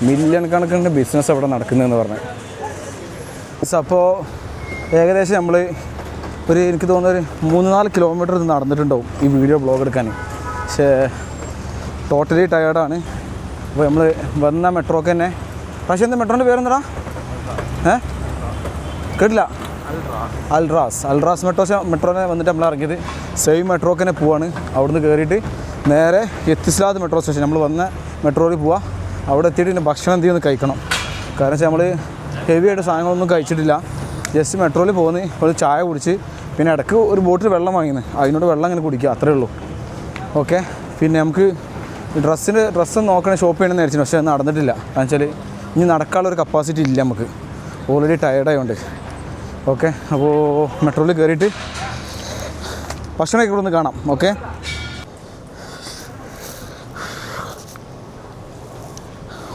മില്യൺ കണക്കിന് ബിസിനസ് അവിടെ നടക്കുന്നതെന്ന് പറഞ്ഞത്. അപ്പോൾ ഏകദേശം നമ്മൾ എനിക്ക് തോന്നുന്നൊരു 3-4 കിലോമീറ്റർ നടന്നിട്ടുണ്ടാവും ഈ വീഡിയോ ബ്ലോഗ് എടുക്കാൻ. പക്ഷേ ടോട്ടലി ടയേർഡാണ്. അപ്പോൾ നമ്മൾ വന്ന മെട്രോക്ക് തന്നെ. പക്ഷേ എന്താ മെട്രോൻ്റെ പേരെന്താ? കേട്ടില്ല. അൽറാസ് മെട്രോനെ വന്നിട്ട് നമ്മൾ ഇറങ്ങിയത് സെയിം മെട്രോക്ക് തന്നെ പോവാണ്. അവിടുന്ന് കയറിയിട്ട് നേരെ എത്തിസ്ലാത്ത് മെട്രോ സ്റ്റേഷൻ നമ്മൾ വന്ന മെട്രോയിൽ പോവാം. അവിടെ എത്തിയിട്ട് പിന്നെ ഭക്ഷണം എന്തെങ്കിലും ഒന്ന് കഴിക്കണം. കാരണം വെച്ചാൽ നമ്മൾ ഹെവി ആയിട്ട് സാധനങ്ങളൊന്നും കഴിച്ചിട്ടില്ല. ജസ്റ്റ് മെട്രോയിൽ പോകുന്ന ഒരു ചായ കുടിച്ച് പിന്നെ ഇടയ്ക്ക് ഒരു ബോട്ടിൽ വെള്ളം വാങ്ങിയത്, അതിനോട് വെള്ളം അങ്ങനെ കുടിക്കുക, അത്രേ ഉള്ളൂ. ഓക്കെ, പിന്നെ നമുക്ക് ഡ്രസ്സ് നോക്കണേ ഷോപ്പ് ചെയ്യണമെന്ന് വിചാരിച്ചു, പക്ഷേ നടന്നിട്ടില്ല. കാരണം വെച്ചാൽ ഇനി നടക്കാനുള്ളൊരു കപ്പാസിറ്റി ഇല്ല നമുക്ക്, ഓൾറെഡി ടയേർഡായതുകൊണ്ട്. ഓക്കെ, അപ്പോൾ മെട്രോയിൽ കയറിയിട്ട് ഭക്ഷണമൊക്കെ ഇവിടെ നിന്ന് കാണാം. ഓക്കെ,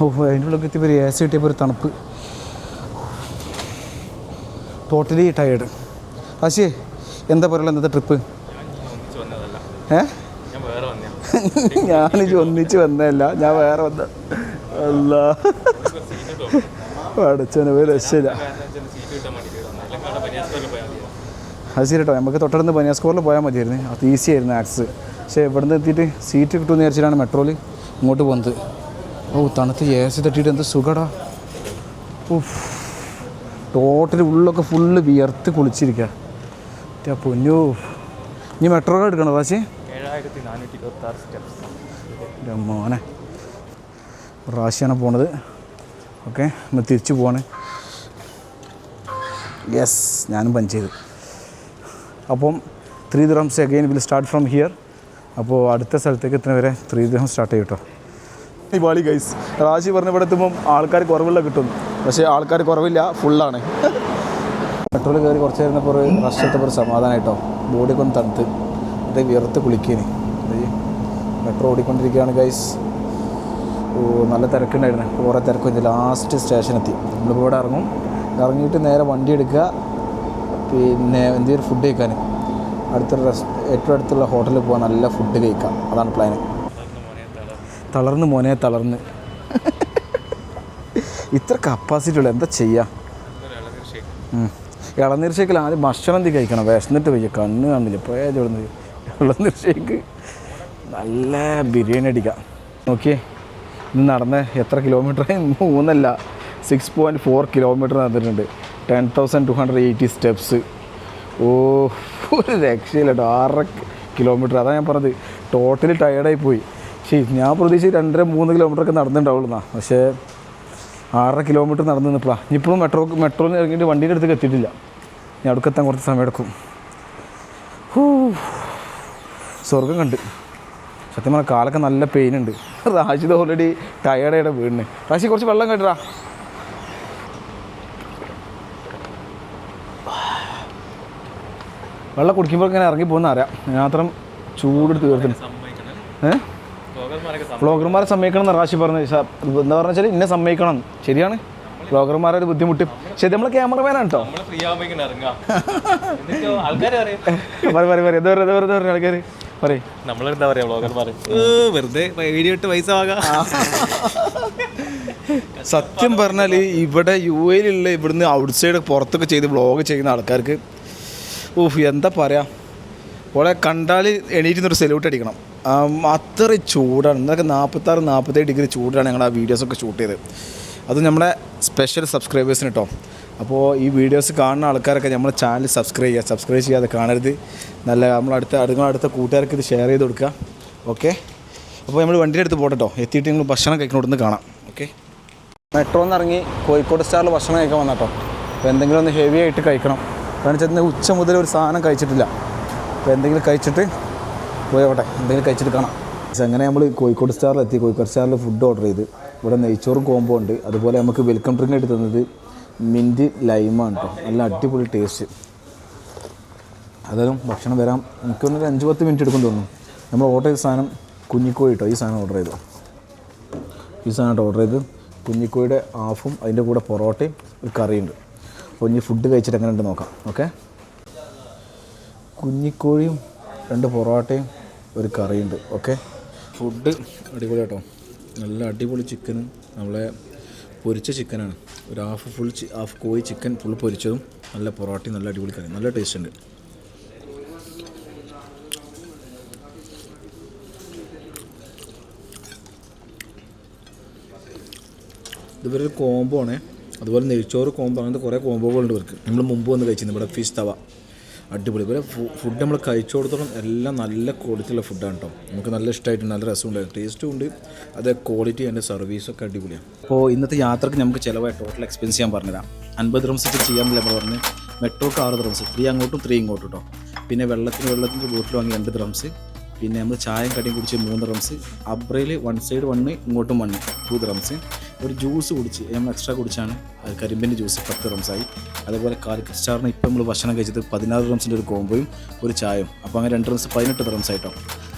അതിൻ്റെ ഉള്ളിൽ എത്തിയപ്പോൾ ഒരു AC കിട്ടിയപ്പോൾ ഒരു തണുപ്പ്. Totally tired. ആശിയേ എന്താ പറയുക, ഇന്നത്തെ ട്രിപ്പ്? ഞാനിത് ഒന്നിച്ച് വന്നതല്ല, ഞാൻ വേറെ വന്ന. അല്ല അടച്ചനെ ഒരു രക്ഷയില്ല. അത് ശരി കേട്ടോ, നമുക്ക് തൊട്ടടുത്ത് ബനിയാസ്കോറിൽ പോയാൽ മതിയായിരുന്നു, അത് ഈസി ആയിരുന്നു ആക്സസ്. പക്ഷേ ഇവിടുന്ന് എത്തിയിട്ട് സീറ്റ് കിട്ടുമെന്ന് വിചാരിച്ചിട്ടാണ് മെട്രോയിൽ ഇങ്ങോട്ട് പോകുന്നത്. തണുത്ത് AC തട്ടിയിട്ട് എന്ത് സുഖടാ. ടോട്ടലി ഉള്ളൊക്കെ ഫുള്ള് വിയർത്ത് കുളിച്ചിരിക്കുക. പൊന്നു, ഇനി മെട്രോ എടുക്കണം പക്ഷേ 7426 സ്റ്റെപ്സ്. മോനെ പ്രാവശ്യമാണ് പോണത്. ഓക്കെ, നമ്മൾ തിരിച്ചു പോവാണ്. യെസ്, ഞാനും പഞ്ച് ചെയ്ത്. അപ്പം 3 dirhams again will start from here. അപ്പോൾ അടുത്ത സ്ഥലത്തേക്ക് എത്തുന്ന വരെ 3 dirhams സ്റ്റാർട്ട് ചെയ്യും കേട്ടോ. ഈ പാളി ഗൈസ്, റാശി പറഞ്ഞ ഇവിടെ എത്തുമ്പം ആൾക്കാർ കുറവുള്ള കിട്ടും, പക്ഷേ ആൾക്കാർ കുറവില്ല, ഫുള്ളാണ്. പെട്രോൾ കയറി കുറച്ച് നേരപ്പോൾ ഒരു റഷത്തപ്പോൾ ഒരു സമാധാനമായിട്ടോ, ബോഡിയൊക്കെ ഒന്ന് തണുത്ത് എന്നിട്ട് വിയർത്ത് കുളിക്കേന്. Metro ഓടിക്കൊണ്ടിരിക്കുകയാണ് guys. നല്ല തിരക്കുണ്ടായിരുന്നു, കുറേ തിരക്കും. ലാസ്റ്റ് സ്റ്റേഷൻ എത്തി. നമ്മളിപ്പോൾ ഇവിടെ ഇറങ്ങും, ഇറങ്ങിയിട്ട് നേരെ വണ്ടി എടുക്കുക, പിന്നെ എന്തെങ്കിലും ഫുഡ് കഴിക്കാൻ അടുത്തൊരു ഏറ്റവും അടുത്തുള്ള ഹോട്ടലിൽ പോകാൻ, നല്ല ഫുഡ് കഴിക്കാം, അതാണ് പ്ലാന്. തളർന്ന് ഇത്ര കപ്പാസിറ്റി ഉള്ള എന്താ ചെയ്യുക? ഇളനീർ ഷേക്കിൽ ആദ്യം ഭക്ഷണം എന്ത് കഴിക്കണം, വിശന്നിട്ട് വയ്യ, കണ്ണ് കാണില്ല. പോയത് ഇളനീർ ഷേക്ക് നല്ല ബിരിയാണി അടിക്കാം. നോക്കിയേ, ഇന്ന് നടന്ന എത്ര കിലോമീറ്റർ? 3 6.4 കിലോമീറ്റർ നടന്നിട്ടുണ്ട്. 10,280 സ്റ്റെപ്സ്. ഒരു രക്ഷയില്ല കേട്ടോ, 6 കിലോമീറ്റർ. അതാണ് ഞാൻ പറഞ്ഞത്, ടോട്ടലി ടയേർഡായി പോയി. പക്ഷേ ഞാൻ പ്രതീക്ഷിച്ച് 2-3 കിലോമീറ്ററൊക്കെ നടന്നിട്ടുണ്ടാവുള്ളൂ. പക്ഷേ 6 കിലോമീറ്റർ നടന്നു നിന്നപ്പോഴാണ്. ഇനിയിപ്പോഴും മെട്രോയിൽ നിന്ന് ഇറങ്ങിയിട്ട് വണ്ടീൻ്റെ അടുത്തേക്ക് എത്തിയിട്ടില്ല. ഞാൻ അവിടെ എത്താൻ കുറച്ച് സമയം എടുക്കും. സ്വർഗം കണ്ട് സത്യം പറഞ്ഞാൽ കാലൊക്കെ നല്ല പെയിനുണ്ട്. റാഷിദ് ഓൾറെഡി ടയേർഡായിട്ട് വീടിന്. റാഷി കുറച്ച് വെള്ളം കേട്ടാ. വെള്ളം കുടിക്കുമ്പോൾ ഇങ്ങനെ ഇറങ്ങി പോകുന്ന അറിയാം, മാത്രം ചൂടെടുത്ത് തീർത്തിട്ടുണ്ട്. വ്ളോഗർമാരെ സമ്മതിക്കണം എന്ന് റാഷി പറഞ്ഞു. എന്താ പറഞ്ഞാൽ വെച്ചാൽ ഇന്നെ സമ്മതിക്കണം, ശരിയാണ്. വ്ളോഗർമാരെ ഒരു ബുദ്ധിമുട്ട്. ശരി, നമ്മൾ ക്യാമറമാനാണ് കേട്ടോ. ആൾക്കാർ പറയും നമ്മളെന്താ പറയാ, വ്ളോഗർമാർ വെറുതെ വീഡിയോ ഇട്ട് പൈസ വാങ്ങാം. സത്യം പറഞ്ഞാൽ ഇവിടെ UAE ഇവിടുന്ന് ഔട്ട് സൈഡ് പുറത്തൊക്കെ ചെയ്ത് വ്ളോഗ് ചെയ്യുന്ന ആൾക്കാർക്ക് എന്താ പറയുക, ഓളെ കണ്ടാൽ എണീറ്റുന്നൊരു സെല്യൂട്ട് അടിക്കണം. അത്ര ചൂടാണ്. ഇന്നൊക്കെ 46-47 ഡിഗ്രി ചൂടാണ് ഞങ്ങൾ ആ വീഡിയോസൊക്കെ ഷൂട്ട് ചെയ്തത്. അത് നമ്മളെ സ്പെഷ്യൽ സബ്സ്ക്രൈബേഴ്സിന് കേട്ടോ. അപ്പോൾ ഈ വീഡിയോസ് കാണുന്ന ആൾക്കാരൊക്കെ നമ്മളെ ചാനൽ സബ്സ്ക്രൈബ് ചെയ്യാതെ കാണരുത്. നല്ല അടുത്ത കൂട്ടുകാർക്ക് ഇത് ഷെയർ ചെയ്ത് കൊടുക്കുക. ഓക്കെ, അപ്പോൾ നമ്മൾ വണ്ടിയുടെ അടുത്ത് പോകട്ടോ. എത്തിയിട്ട് നിങ്ങൾ ഭക്ഷണം കഴിക്കണോടൊന്ന് കാണാം. ഓക്കെ, മെട്രോയിൽ നിന്ന് ഇറങ്ങി കോഴിക്കോട് സ്റ്റാറിൽ ഭക്ഷണം കഴിക്കാൻ വന്നാട്ടോ. അപ്പോൾ എന്തെങ്കിലും ഒന്ന് ഹെവി ആയിട്ട് കഴിക്കണം. കാരണം വെച്ചാൽ ഉച്ച മുതൽ ഒരു സാധനം കഴിച്ചിട്ടില്ല. അപ്പോൾ എന്തെങ്കിലും കഴിച്ചിട്ട് പോയോട്ടെ, എന്തെങ്കിലും കഴിച്ചിട്ട് കാണാം. അങ്ങനെ നമ്മൾ കോഴിക്കോട് സ്റ്റാറിലെത്തി. കോഴിക്കോട് സ്റ്റാറിൽ ഫുഡ് ഓർഡർ ചെയ്ത്. ഇവിടെ നെയ്ച്ചോറും കോംബോ ഉണ്ട്. അതുപോലെ നമുക്ക് വെൽക്കം ഡ്രിങ്ക് ആയിട്ട് തന്നത് മിൻറ്റ് ലൈമാണ് കേട്ടോ. നല്ല അടിപൊളി ടേസ്റ്റ്. അതായാലും ഭക്ഷണം വരാം, എനിക്കൊന്നൊരു 5-10 മിനിറ്റ് എടുക്കും തോന്നുന്നു. നമ്മൾ ഓർഡർ ചെയ്ത സാധനം കുഞ്ഞിക്കോഴി കേട്ടോ. ഈ സാധനം ഓർഡർ ചെയ്തു. കുഞ്ഞിക്കോഴിയുടെ ഹാഫും അതിൻ്റെ കൂടെ പൊറോട്ടയും ഒരു കറിയുണ്ട്. അപ്പോൾ ഇനി ഫുഡ് കഴിച്ചിട്ട് എങ്ങനെ ഉണ്ട് നോക്കാം. ഓക്കെ, കുഞ്ഞിക്കോഴിയും 2 പൊറോട്ടയും ഒരു കറിയുണ്ട്. ഓക്കെ, ഫുഡ് അടിപൊളി കേട്ടോ. നല്ല അടിപൊളി ചിക്കനും നമ്മളെ പൊരിച്ച ചിക്കനാണ്. ഒരു ഹാഫ് കോഴി ചിക്കൻ ഫുൾ പൊരിച്ചതും നല്ല പൊറോട്ടയും നല്ല അടിപൊളി കറി, നല്ല ടേസ്റ്റ് ഉണ്ട്. ഇതുവരെ ഒരു കോംബോ ആണ്. അതുപോലെ നെയ്ച്ചോറ് കോംബോ, അങ്ങനത്തെ കുറേ കോംബോകളുണ്ട് ഇവർക്ക്. നമ്മൾ മുമ്പ് വന്ന് കഴിച്ചിരുന്നു ഇവിടെ ഫിഷ് തവ, അടിപൊളി. ഇവിടെ ഫുഡ് നമ്മൾ കഴിച്ചു കൊടുത്തോളം എല്ലാം നല്ല ക്വാളിറ്റിയുള്ള ഫുഡാണ് കേട്ടോ. നമുക്ക് നല്ല ഇഷ്ടമായിട്ടുണ്ട്, നല്ല രസമുണ്ടായിരുന്നു, ടേസ്റ്റും ഉണ്ട്, അതേ ക്വാളിറ്റി അതിൻ്റെ സർവീസൊക്കെ അടിപൊളിയാണ്. അപ്പോൾ ഇന്നത്തെ യാത്രക്ക് നമുക്ക് ചിലവായ ടോട്ടൽ എക്സ്പെൻസ് ഞാൻ പറഞ്ഞുതരാം. 50 ദിർഹംസ് ചെയ്യാൻ നമ്മൾ പറഞ്ഞ് മെട്രോക്ക് 6 ദിർഹംസ്, 3 അങ്ങോട്ടും 3 ഇങ്ങോട്ടും കേട്ടോ. പിന്നെ വെള്ളത്തിൻ്റെ ബോട്ടിൽ വാങ്ങി 2 ദിർഹംസ്. പിന്നെ നമ്മൾ ചായയും കടിയും കുടിച്ച് 3 ദിർഹംസ്. അബ്രയിൽ 1 സൈഡ് 1 ഇങ്ങോട്ടും 1 2 ദിർഹംസ്. ഒരു ജ്യൂസ് കുടിച്ച് നമ്മൾ എക്സ്ട്രാ കുടിച്ചാണ് കരിമ്പിൻ്റെ ജ്യൂസ് 10 ദിർഹംസായി. അതേപോലെ കാലിക്കറ്റ് സ്റ്റാറിന് ഇപ്പം നമ്മൾ ഭക്ഷണം കഴിച്ചത് 16 ദിർഹംസിൻ്റെ ഒരു കോംബോയും ഒരു ചായയും. അപ്പോൾ അങ്ങനെ 2 ദിർഹംസ് 18 ദിർഹംസായിട്ടോ.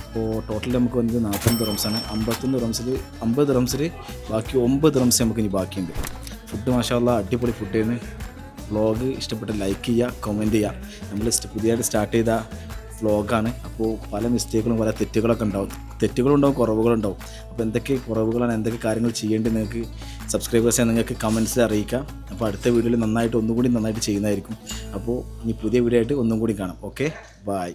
അപ്പോൾ ടോട്ടൽ നമുക്ക് വന്നത് 40 ദിർഹംസാണ്. 51 ദിർഹംസിൽ 50 ദിർഹംസിൽ ബാക്കി 9 ദിർഹംസ് നമുക്ക് ഇനി ബാക്കിയുണ്ട്. ഫുഡ് മാഷാഅല്ലാഹ് അടിപൊളി ഫുഡായിരുന്നു. വ്ളോഗ് ഇഷ്ടപ്പെട്ട ലൈക്ക് ചെയ്യുക, കമൻറ്റ് ചെയ്യുക. നമ്മൾ പുതിയതായിട്ട് സ്റ്റാർട്ട് ചെയ്ത വ്ളോഗാണ്. അപ്പോൾ പല മിസ്റ്റേക്കുകളും പല തെറ്റുകളൊക്കെ ഉണ്ടാവും, തെറ്റുകളുണ്ടാവും, കുറവുകളുണ്ടാവും. അപ്പോൾ എന്തൊക്കെ കുറവുകളാണ്, എന്തൊക്കെ കാര്യങ്ങൾ ചെയ്യേണ്ടത് നിങ്ങൾക്ക് സബ്സ്ക്രൈബേഴ്സിനെ നിങ്ങൾക്ക് കമൻറ്റ്സിൽ അറിയിക്കാം. അപ്പോൾ അടുത്ത വീഡിയോയിൽ ഒന്നുകൂടി നന്നായിട്ട് ചെയ്യുന്നതായിരിക്കും. അപ്പോൾ ഇനി പുതിയ വീഡിയോ ആയിട്ട് ഒന്നും കൂടി കാണാം. Okay, by.